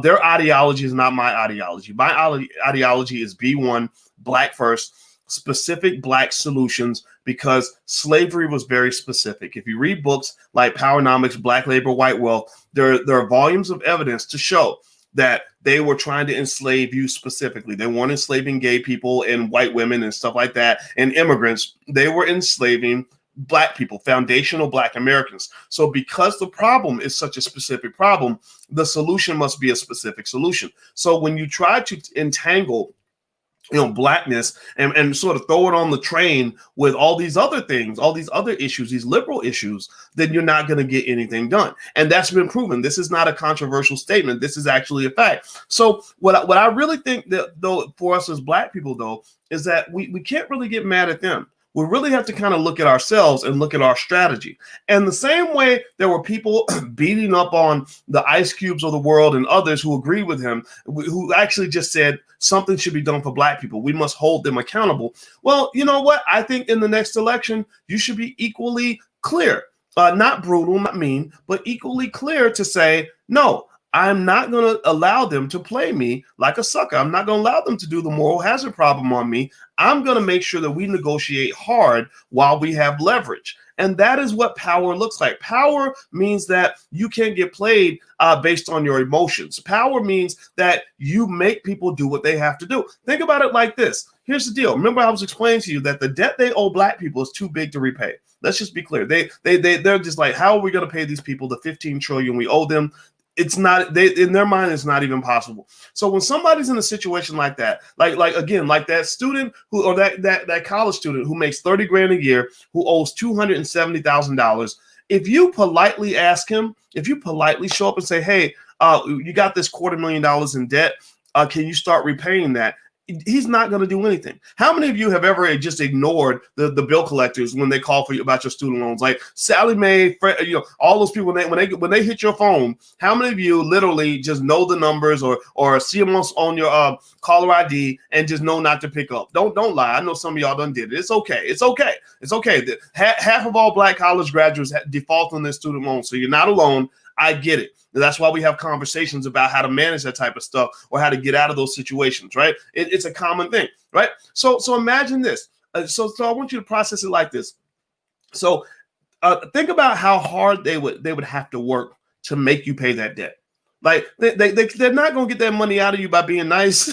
Their ideology is not my ideology. My ideology is B1, Black first, specific Black solutions, because slavery was very specific. If you read books like Powernomics, Black Labor, White Wealth, there are volumes of evidence to show that they were trying to enslave you specifically. They weren't enslaving gay people and white women and stuff like that and immigrants. They were enslaving Black people, foundational Black Americans. So because the problem is such a specific problem, the solution must be a specific solution. So when you try to entangle Blackness and sort of throw it on the train with all these other things, all these other issues, these liberal issues, then you're not going to get anything done. And that's been proven. This is not a controversial statement. This is actually a fact. So what I really think that, though, for us as Black people, though, is that we can't really get mad at them. We really have to kind of look at ourselves and look at our strategy. And the same way there were people beating up on the Ice Cubes of the world and others who agree with him, who actually just said something should be done for Black people. We must hold them accountable. Well, you know what? I think in the next election, you should be equally clear, not brutal, not mean, but equally clear to say, no, I'm not going to allow them to play me like a sucker. I'm not going to allow them to do the moral hazard problem on me. I'm going to make sure that we negotiate hard while we have leverage. And that is what power looks like. Power means that you can't get played based on your emotions. Power means that you make people do what they have to do. Think about it like this. Here's the deal. Remember, I was explaining to you that the debt they owe Black people is too big to repay. Let's just be clear. They're just like, how are we going to pay these people the $15 trillion we owe them? It's not, in their mind, it's not even possible. So when somebody's in a situation like that, like that student who, or that college student who makes $30,000 a year, who owes $270,000, if you politely ask him, if you politely show up and say, hey, you got this $250,000 in debt, can you start repaying that? He's not going to do anything. How many of you have ever just ignored the bill collectors when they call for you about your student loans? Like Sally Mae, all those people, when they hit your phone, how many of you literally just know the numbers or see them on your caller ID and just know not to pick up? Don't lie. I know some of y'all done did it. It's okay. It's okay. It's okay. Half of all Black college graduates default on their student loans, so you're not alone. I get it. That's why we have conversations about how to manage that type of stuff or how to get out of those situations, right? It's a common thing, right? So imagine this. So I want you to process it like this. So think about how hard they would have to work to make you pay that debt. Like they're not going to get that money out of you by being nice.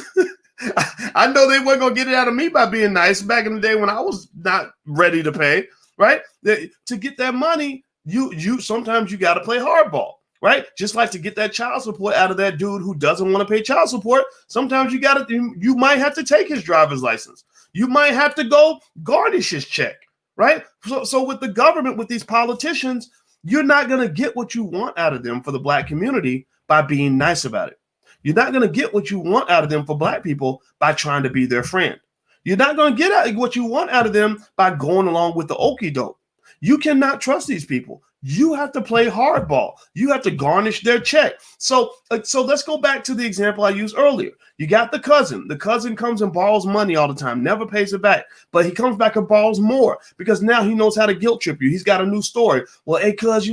I know they weren't going to get it out of me by being nice back in the day when I was not ready to pay, right? To get that money, you sometimes you got to play hardball. Right? Just like to get that child support out of that dude who doesn't want to pay child support. Sometimes you might have to take his driver's license. You might have to go garnish his check, right? So with the government, with these politicians, you're not going to get what you want out of them for the Black community by being nice about it. You're not going to get what you want out of them for Black people by trying to be their friend. You're not going to get what you want out of them by going along with the okie doke. You cannot trust these people. You have to play hardball. You have to garnish their check. So let's go back to the example I used earlier. You got the cousin. The cousin comes and borrows money all the time, never pays it back, but he comes back and borrows more because now he knows how to guilt trip you. He's got a new story. Well, hey, cuz,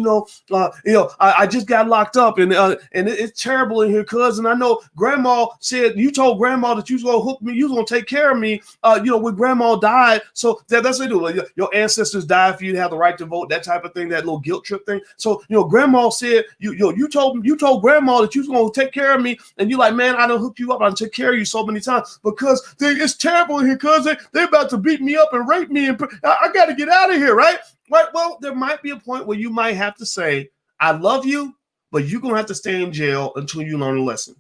I just got locked up and it's terrible in here, cuz, and I know grandma said you told grandma that you was gonna hook me, you was gonna take care of me. When grandma died, so that's what they do. Like, your ancestors died for you to have the right to vote, that type of thing, that little guilt trip thing. So grandma said you told grandma that you was gonna take care of me, and you like, man, I done hooked you up, I done took care of you so many times because it's terrible in here, cuz they about to beat me up and rape me, and I got to get out of here, right? Well, there might be a point where you might have to say, I love you, but you're gonna have to stay in jail until you learn a lesson.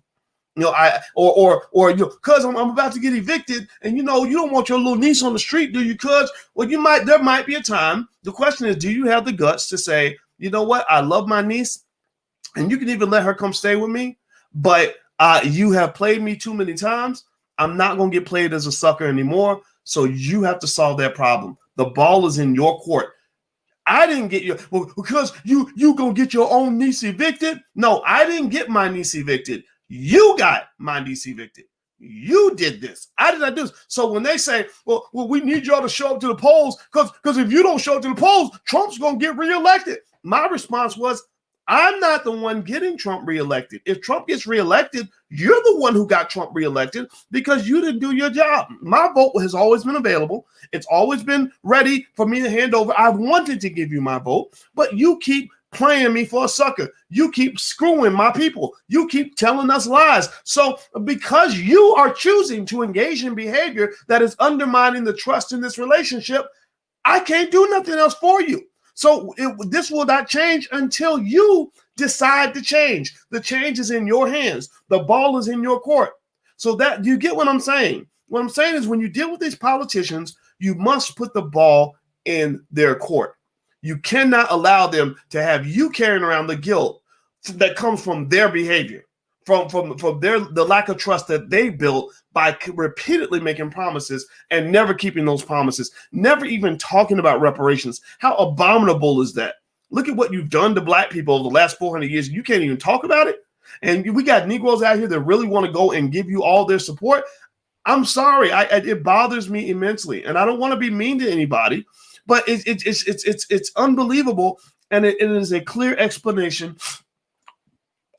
Cuz I'm about to get evicted, and you don't want your little niece on the street, do you, cuz? Well, there might be a time. The question is, do you have the guts to say, you know what, I love my niece, and you can even let her come stay with me, but you have played me too many times. I'm not going to get played as a sucker anymore. So you have to solve that problem. The ball is in your court. I didn't get because you going to get your own niece evicted. No, I didn't get my niece evicted. You got my niece evicted. You did this. I did not do this. So when they say, well, we need y'all to show up to the polls because if you don't show up to the polls, Trump's going to get reelected. My response was, I'm not the one getting Trump reelected. If Trump gets reelected, you're the one who got Trump reelected because you didn't do your job. My vote has always been available. It's always been ready for me to hand over. I wanted to give you my vote, but you keep playing me for a sucker. You keep screwing my people. You keep telling us lies. So because you are choosing to engage in behavior that is undermining the trust in this relationship, I can't do nothing else for you. So this will not change until you decide to change. The change is in your hands. The ball is in your court. So that you get what I'm saying. What I'm saying is when you deal with these politicians, you must put the ball in their court. You cannot allow them to have you carrying around the guilt that comes from their behavior, from the lack of trust that they built by repeatedly making promises and never keeping those promises, never even talking about reparations. How abominable is that? Look at what you've done to Black people over the last 400 years. You can't even talk about it. And we got Negroes out here that really want to go and give you all their support. I'm sorry, it bothers me immensely, and I don't want to be mean to anybody, but it's unbelievable, and it is a clear explanation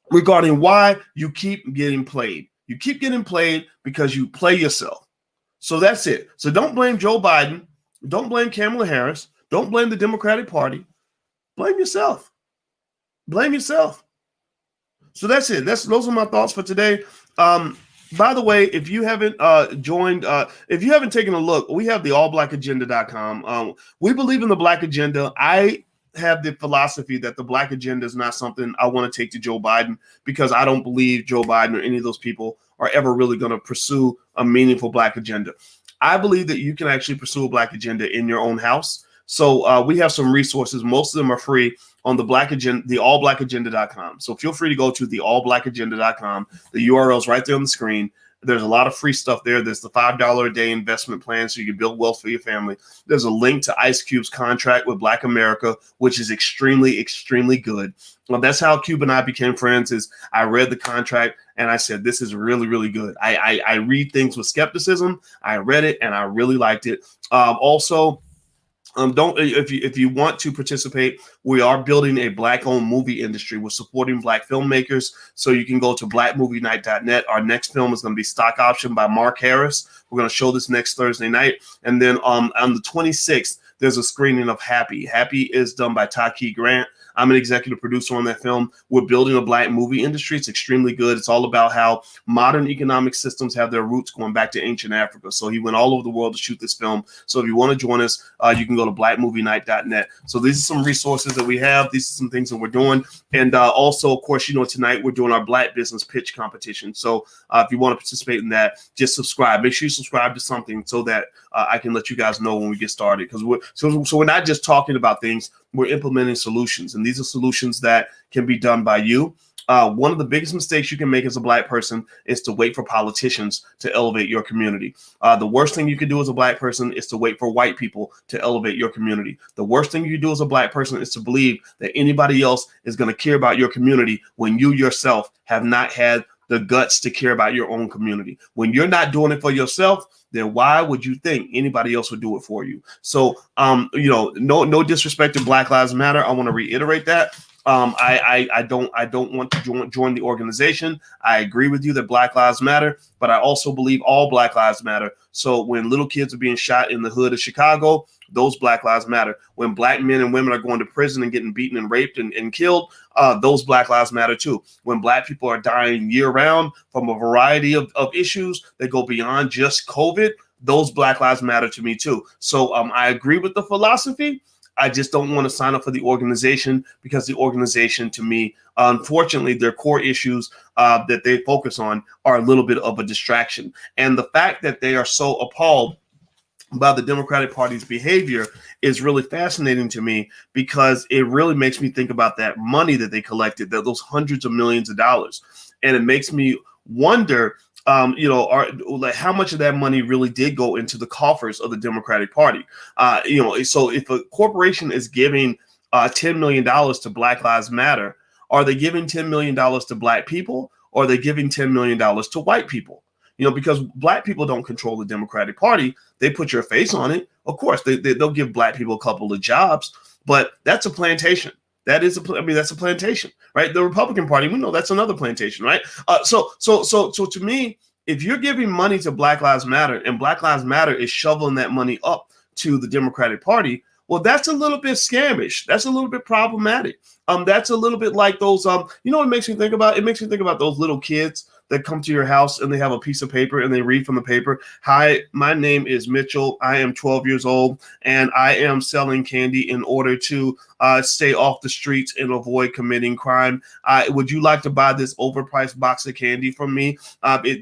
regarding why you keep getting played. You keep getting played because you play yourself. So that's it. So don't blame Joe Biden. Don't blame Kamala Harris. Don't blame the Democratic Party. Blame yourself. Blame yourself. So that's it. Those are my thoughts for today. By the way, if you haven't joined, if you haven't taken a look, we have the allblackagenda.com. We believe in the Black agenda. I have the philosophy that the Black agenda is not something I want to take to Joe Biden, because I don't believe Joe Biden or any of those people are ever really going to pursue a meaningful Black agenda. I believe that you can actually pursue a Black agenda in your own house. So we have some resources. Most of them are free on the Black agenda, the allblackagenda.com. So feel free to go to the allblackagenda.com. The URL is right there on the screen. There's a lot of free stuff there. There's the $5 a day investment plan so you can build wealth for your family. There's a link to Ice Cube's contract with Black America, which is extremely, extremely good. Well, that's how Cube and I became friends. Is I read the contract and I said, this is really, really good. I read things with skepticism. I read it and I really liked it. Also, if you want to participate, we are building a Black-owned movie industry. We're supporting Black filmmakers, so you can go to blackmovienight.net. Our next film is going to be Stock Option by Mark Harris. We're going to show this next Thursday night, and then on the 26th, there's a screening of Happy. Happy is done by Taki Grant. I'm an executive producer on that film. We're building a Black movie industry. It's extremely good. It's all about how modern economic systems have their roots going back to ancient Africa. So he went all over the world to shoot this film. So if you want to join us, you can go to blackmovienight.net. So these are some resources that we have. These are some things that we're doing. And also, of course, tonight we're doing our Black business pitch competition. So if you want to participate in that, just subscribe. Make sure you subscribe to something so that I can let you guys know when we get started. Because we're not just talking about things. We're implementing solutions, and these are solutions that can be done by you. One of the biggest mistakes you can make as a Black person is to wait for politicians to elevate your community. The worst thing you can do as a Black person is to wait for white people to elevate your community. The worst thing you do as a Black person is to believe that anybody else is going to care about your community when you yourself have not had the guts to care about your own community. When you're not doing it for yourself, then why would you think anybody else would do it for you? So, no disrespect to Black Lives Matter. I want to reiterate that. I don't want to join the organization. I agree with you that Black Lives Matter, but I also believe all Black Lives matter. So when little kids are being shot in the hood of Chicago, those Black Lives matter. When Black men and women are going to prison and getting beaten and raped and killed, those Black Lives matter too. When Black people are dying year round from a variety of issues that go beyond just COVID, those Black Lives matter to me too. So I agree with the philosophy. I just don't want to sign up for the organization because the organization, to me, unfortunately, their core issues that they focus on are a little bit of a distraction. And the fact that they are so appalled by the Democratic Party's behavior is really fascinating to me, because it really makes me think about that money that they collected, those hundreds of millions of dollars. And it makes me wonder, how much of that money really did go into the coffers of the Democratic Party. So if a corporation is giving $10 million to Black Lives Matter, are they giving $10 million to Black people, or are they giving $10 million to white people? Because Black people don't control the Democratic Party. They put your face on it. Of course, they'll give Black people a couple of jobs, but that's a plantation. That's a plantation, right? The Republican Party, we know that's another plantation, right? So to me, if you're giving money to Black Lives Matter and Black Lives Matter is shoveling that money up to the Democratic Party, well, that's a little bit scamish. That's a little bit problematic. That's a little bit like those, what it makes me think about? It makes me think about those little kids that come to your house and they have a piece of paper and they read from the paper, "Hi, my name is Mitchell. I am 12 years old and I am selling candy in order to stay off the streets and avoid committing crime. Would you like to buy this overpriced box of candy from me?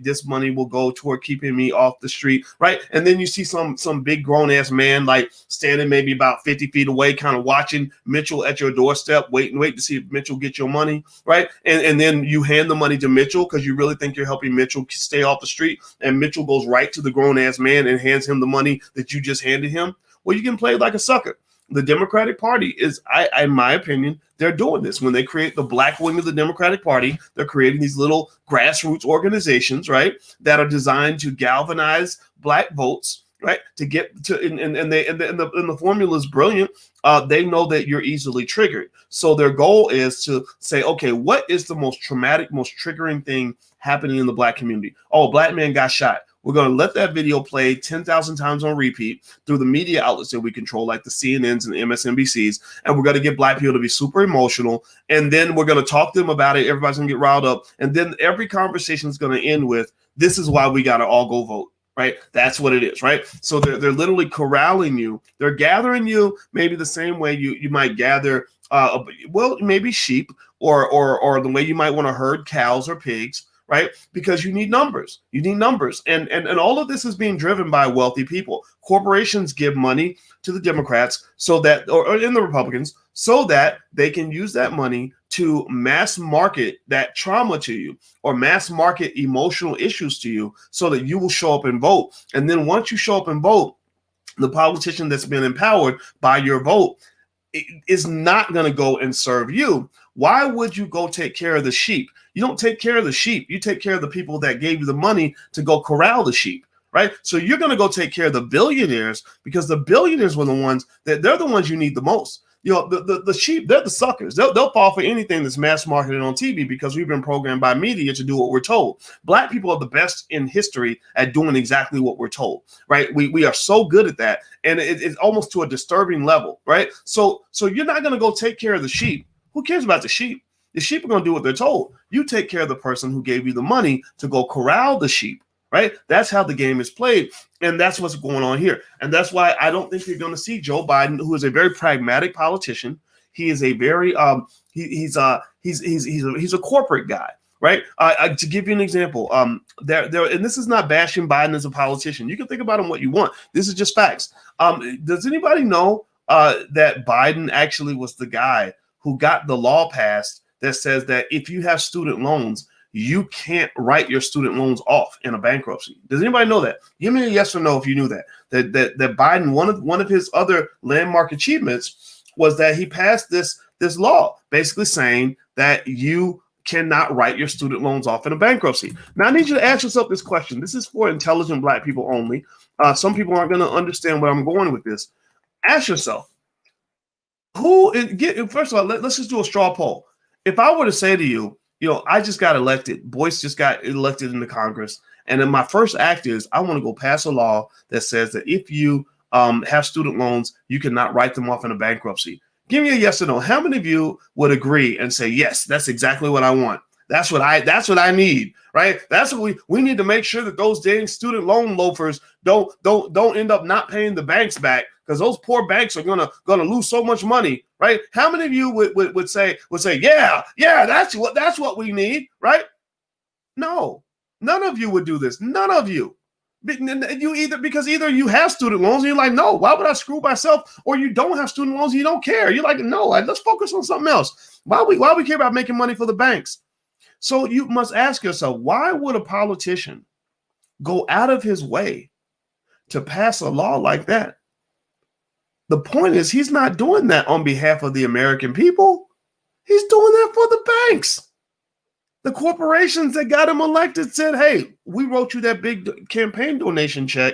This money will go toward keeping me off the street," right? And then you see some big grown ass man like standing maybe about 50 feet away, kind of watching Mitchell at your doorstep, wait to see if Mitchell gets your money, right? And then you hand the money to Mitchell because you really think you're helping Mitchell stay off the street, and Mitchell goes right to the grown ass man and hands him the money that you just handed him. Well, you can play like a sucker. The Democratic Party is, in my opinion, they're doing this. When they create the black wing of the Democratic Party, they're creating these little grassroots organizations, right, that are designed to galvanize black votes, right, to get to, and the formula is brilliant. They know that you're easily triggered. So their goal is to say, okay, what is the most traumatic, most triggering thing happening in the black community? Oh, a black man got shot. We're going to let that video play 10,000 times on repeat through the media outlets that we control, like the CNNs and the MSNBCs. And we're going to get black people to be super emotional. And then we're going to talk to them about it. Everybody's going to get riled up. And then every conversation is going to end with, "This is why we got to all go vote." Right? That's what it is, right? So they're literally corralling you. They're gathering you maybe the same way you might gather, maybe sheep or the way you might want to herd cows or pigs, right? Because you need numbers. You need numbers. And all of this is being driven by wealthy people. Corporations give money to the Democrats so that, or in the Republicans, so that they can use that money to mass market that trauma to you or mass market emotional issues to you so that you will show up and vote. And then once you show up and vote, the politician that's been empowered by your vote is not going to go and serve you. Why would you go take care of the sheep? You don't take care of the sheep. You take care of the people that gave you the money to go corral the sheep, right? So you're going to go take care of the billionaires because the billionaires were the ones they're the ones you need the most. You know, the sheep, they're the suckers. They'll fall for anything that's mass marketed on TV because we've been programmed by media to do what we're told. Black people are the best in history at doing exactly what we're told, right? We are so good at that. And it's almost to a disturbing level, right? So you're not going to go take care of the sheep. Who cares about the sheep? The sheep are going to do what they're told. You take care of the person who gave you the money to go corral the sheep, right? That's how the game is played. And that's what's going on here. And that's why I don't think you're going to see Joe Biden, who is a very pragmatic politician. He is a very he's a corporate guy, right? To give you an example, and this is not bashing Biden as a politician. You can think about him what you want. This is just facts. Does anybody know that Biden actually was the guy who got the law passed that says that if you have student loans, you can't write your student loans off in a bankruptcy? Does anybody know that? Give me a yes or no if you knew that. That Biden, one of his other landmark achievements was that he passed this law basically saying that you cannot write your student loans off in a bankruptcy. Now I need you to ask yourself this question. This is for intelligent black people only. Some people aren't going to understand where I'm going with this. Ask yourself, first of all, let's just do a straw poll. If I were to say to you, I just got elected. Boyce just got elected into Congress. And then my first act is I want to go pass a law that says that if you have student loans, you cannot write them off in a bankruptcy. Give me a yes or no. How many of you would agree and say, yes, that's exactly what I want? That's what I need, right? That's what we need to make sure that those dang student loan loafers don't end up not paying the banks back, because those poor banks are gonna lose so much money, right? How many of you would say, yeah, that's what we need, right? No, none of you would do this. None of you. Either you have student loans and you're like, no, why would I screw myself? Or you don't have student loans and you don't care. You're like, no, let's focus on something else. Why we care about making money for the banks? So you must ask yourself, why would a politician go out of his way to pass a law like that? The point is, he's not doing that on behalf of the American people. He's doing that for the banks. The corporations that got him elected said, hey, we wrote you that big campaign donation check.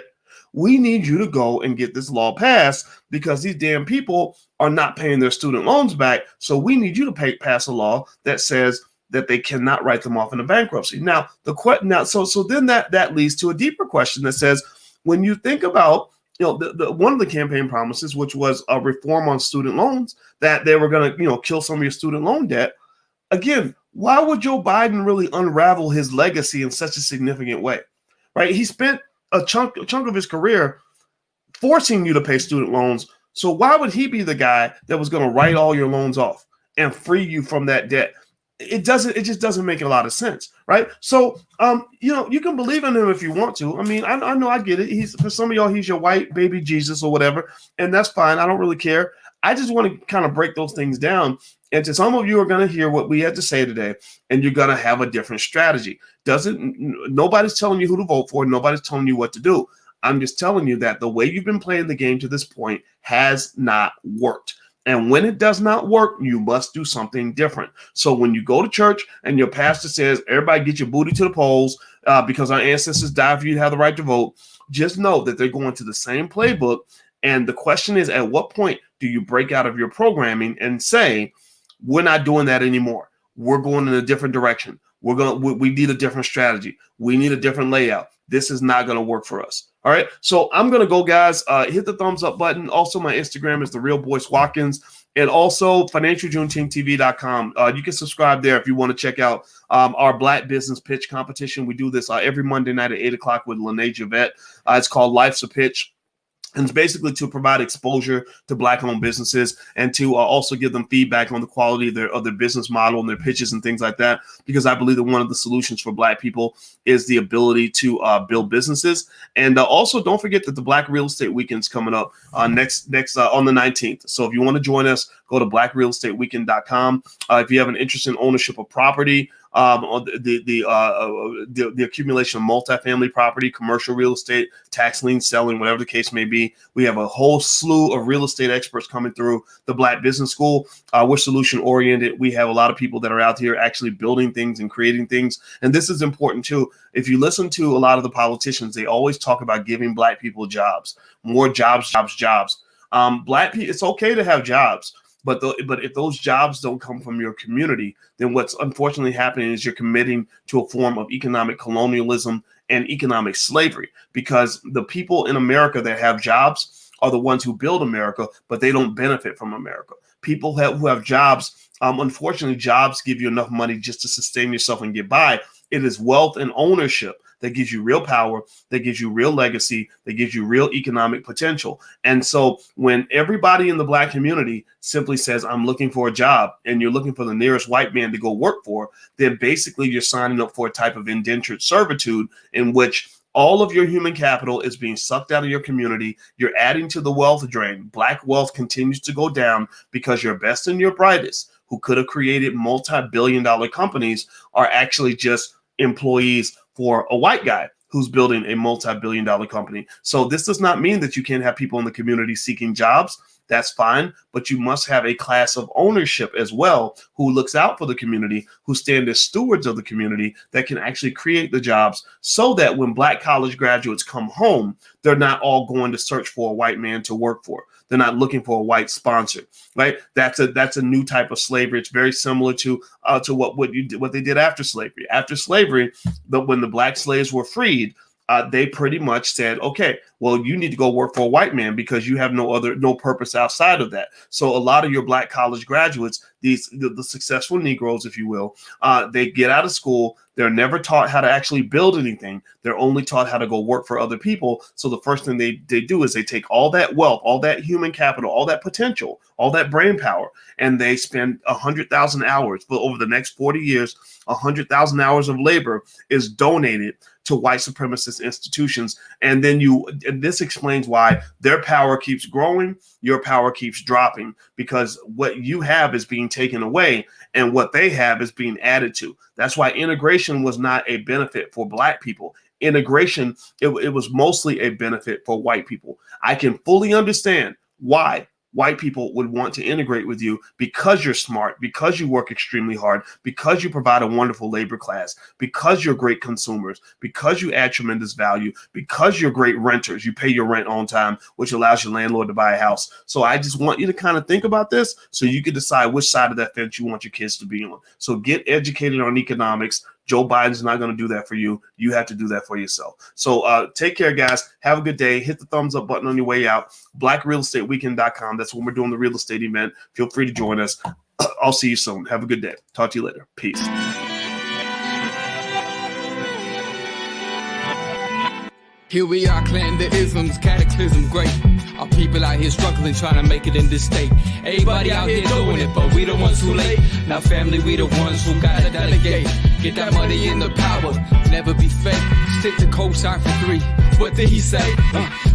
We need you to go and get this law passed because these damn people are not paying their student loans back. So we need you to pass a law that says that they cannot write them off in a bankruptcy. Now, so then that leads to a deeper question that says, when you think about, one of the campaign promises, which was a reform on student loans, that they were going to, kill some of your student loan debt. Again, why would Joe Biden really unravel his legacy in such a significant way? Right? He spent a chunk of his career forcing you to pay student loans. So why would he be the guy that was going to write all your loans off and free you from that debt? It just doesn't make a lot of sense, right? So, you can believe in him if you want to. I mean, I know, I get it. For some of y'all, he's your white baby Jesus or whatever, and that's fine. I don't really care. I just want to kind of break those things down. And to some of you are going to hear what we had to say today, and you're going to have a different strategy. Nobody's telling you who to vote for. Nobody's telling you what to do. I'm just telling you that the way you've been playing the game to this point has not worked. And when it does not work, you must do something different. So when you go to church and your pastor says, everybody get your booty to the polls because our ancestors died for you to have the right to vote, just know that they're going to the same playbook. And the question is, at what point do you break out of your programming and say, we're not doing that anymore? We're going in a different direction. We need a different strategy. We need a different layout. This is not going to work for us. All right. So I'm going to go, guys. Hit the thumbs up button. Also, my Instagram is The Real Boyce Watkins, and also financialjuneteenth.tv.com. You can subscribe there if you want to check out our Black Business Pitch competition. We do this every Monday night at 8 o'clock with Lene Javette. It's called Life's a Pitch. And it's basically to provide exposure to Black-owned businesses and to also give them feedback on the quality of their business model and their pitches and things like that. Because I believe that one of the solutions for Black people is the ability to build businesses. And also, don't forget that the Black Real Estate Weekend's coming up next on the 19th. So if you want to join us, go to blackrealestateweekend.com. If you have an interest in ownership of property, the accumulation of multifamily property, commercial real estate, tax lien selling, whatever the case may be. We have a whole slew of real estate experts coming through the Black Business School. We're solution oriented. We have a lot of people that are out here actually building things and creating things. And this is important too. If you listen to a lot of the politicians, they always talk about giving Black people jobs, more jobs. Black people, it's okay to have jobs. But if those jobs don't come from your community, then what's unfortunately happening is you're committing to a form of economic colonialism and economic slavery, because the people in America that have jobs are the ones who build America, but they don't benefit from America. People who have jobs, unfortunately, jobs give you enough money just to sustain yourself and get by. It is wealth and ownership that gives you real power, that gives you real legacy, that gives you real economic potential. And so when everybody in the Black community simply says, I'm looking for a job, and you're looking for the nearest white man to go work for, then basically you're signing up for a type of indentured servitude in which all of your human capital is being sucked out of your community. You're adding to the wealth drain. Black wealth continues to go down because your best and your brightest, who could have created multi-billion-dollar companies, are actually just employees for a white guy who's building a multi-billion-dollar company. So this does not mean that you can't have people in the community seeking jobs. That's fine, but you must have a class of ownership as well who looks out for the community, who stand as stewards of the community, that can actually create the jobs, so that when Black college graduates come home, they're not all going to search for a white man to work for. They're not looking for a white sponsor, right? That's a new type of slavery. It's very similar to what they did after slavery. After slavery, when the Black slaves were freed, they pretty much said, okay, well, you need to go work for a white man because you have no purpose outside of that. So a lot of your Black college graduates, the successful Negroes, if you will, they get out of school. They're never taught how to actually build anything. They're only taught how to go work for other people. So the first thing they do is they take all that wealth, all that human capital, all that potential, all that brain power, and they spend 100,000 hours. But over the next 40 years, 100,000 hours of labor is donated to white supremacist institutions. And this explains why their power keeps growing, your power keeps dropping, because what you have is being taken away and what they have is being added to. That's why integration was not a benefit for Black people. Integration, it was mostly a benefit for white people. I can fully understand why white people would want to integrate with you, because you're smart, because you work extremely hard, because you provide a wonderful labor class, because you're great consumers, because you add tremendous value, because you're great renters. You pay your rent on time, which allows your landlord to buy a house. So I just want you to kind of think about this so you can decide which side of that fence you want your kids to be on. So get educated on economics. Joe Biden's not going to do that for you. You have to do that for yourself. So take care, guys. Have a good day. Hit the thumbs up button on your way out. BlackRealEstateWeekend.com. That's when we're doing the real estate event. Feel free to join us. I'll see you soon. Have a good day. Talk to you later. Peace. Here we are, clan the isms, cataclysm great. Our people out here struggling, trying to make it in this state. Everybody out here doing it, but we the ones who late. Now family, we the ones who gotta delegate. Get that money in the power, never be fake. Stick to cosign for 3. What did he say?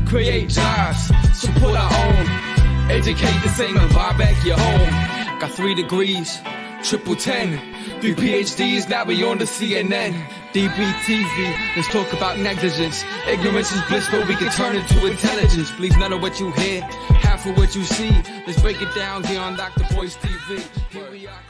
Create jobs, support our own. Educate the same and buy back your home. Got 3 degrees, triple 10. 3 PhDs, now we on the CNN. DBTV, let's talk about negligence. Ignorance is bliss, but we can turn it to intelligence. Believe none of what you hear, half of what you see. Let's break it down here on Dr. Boyce TV. Here we are.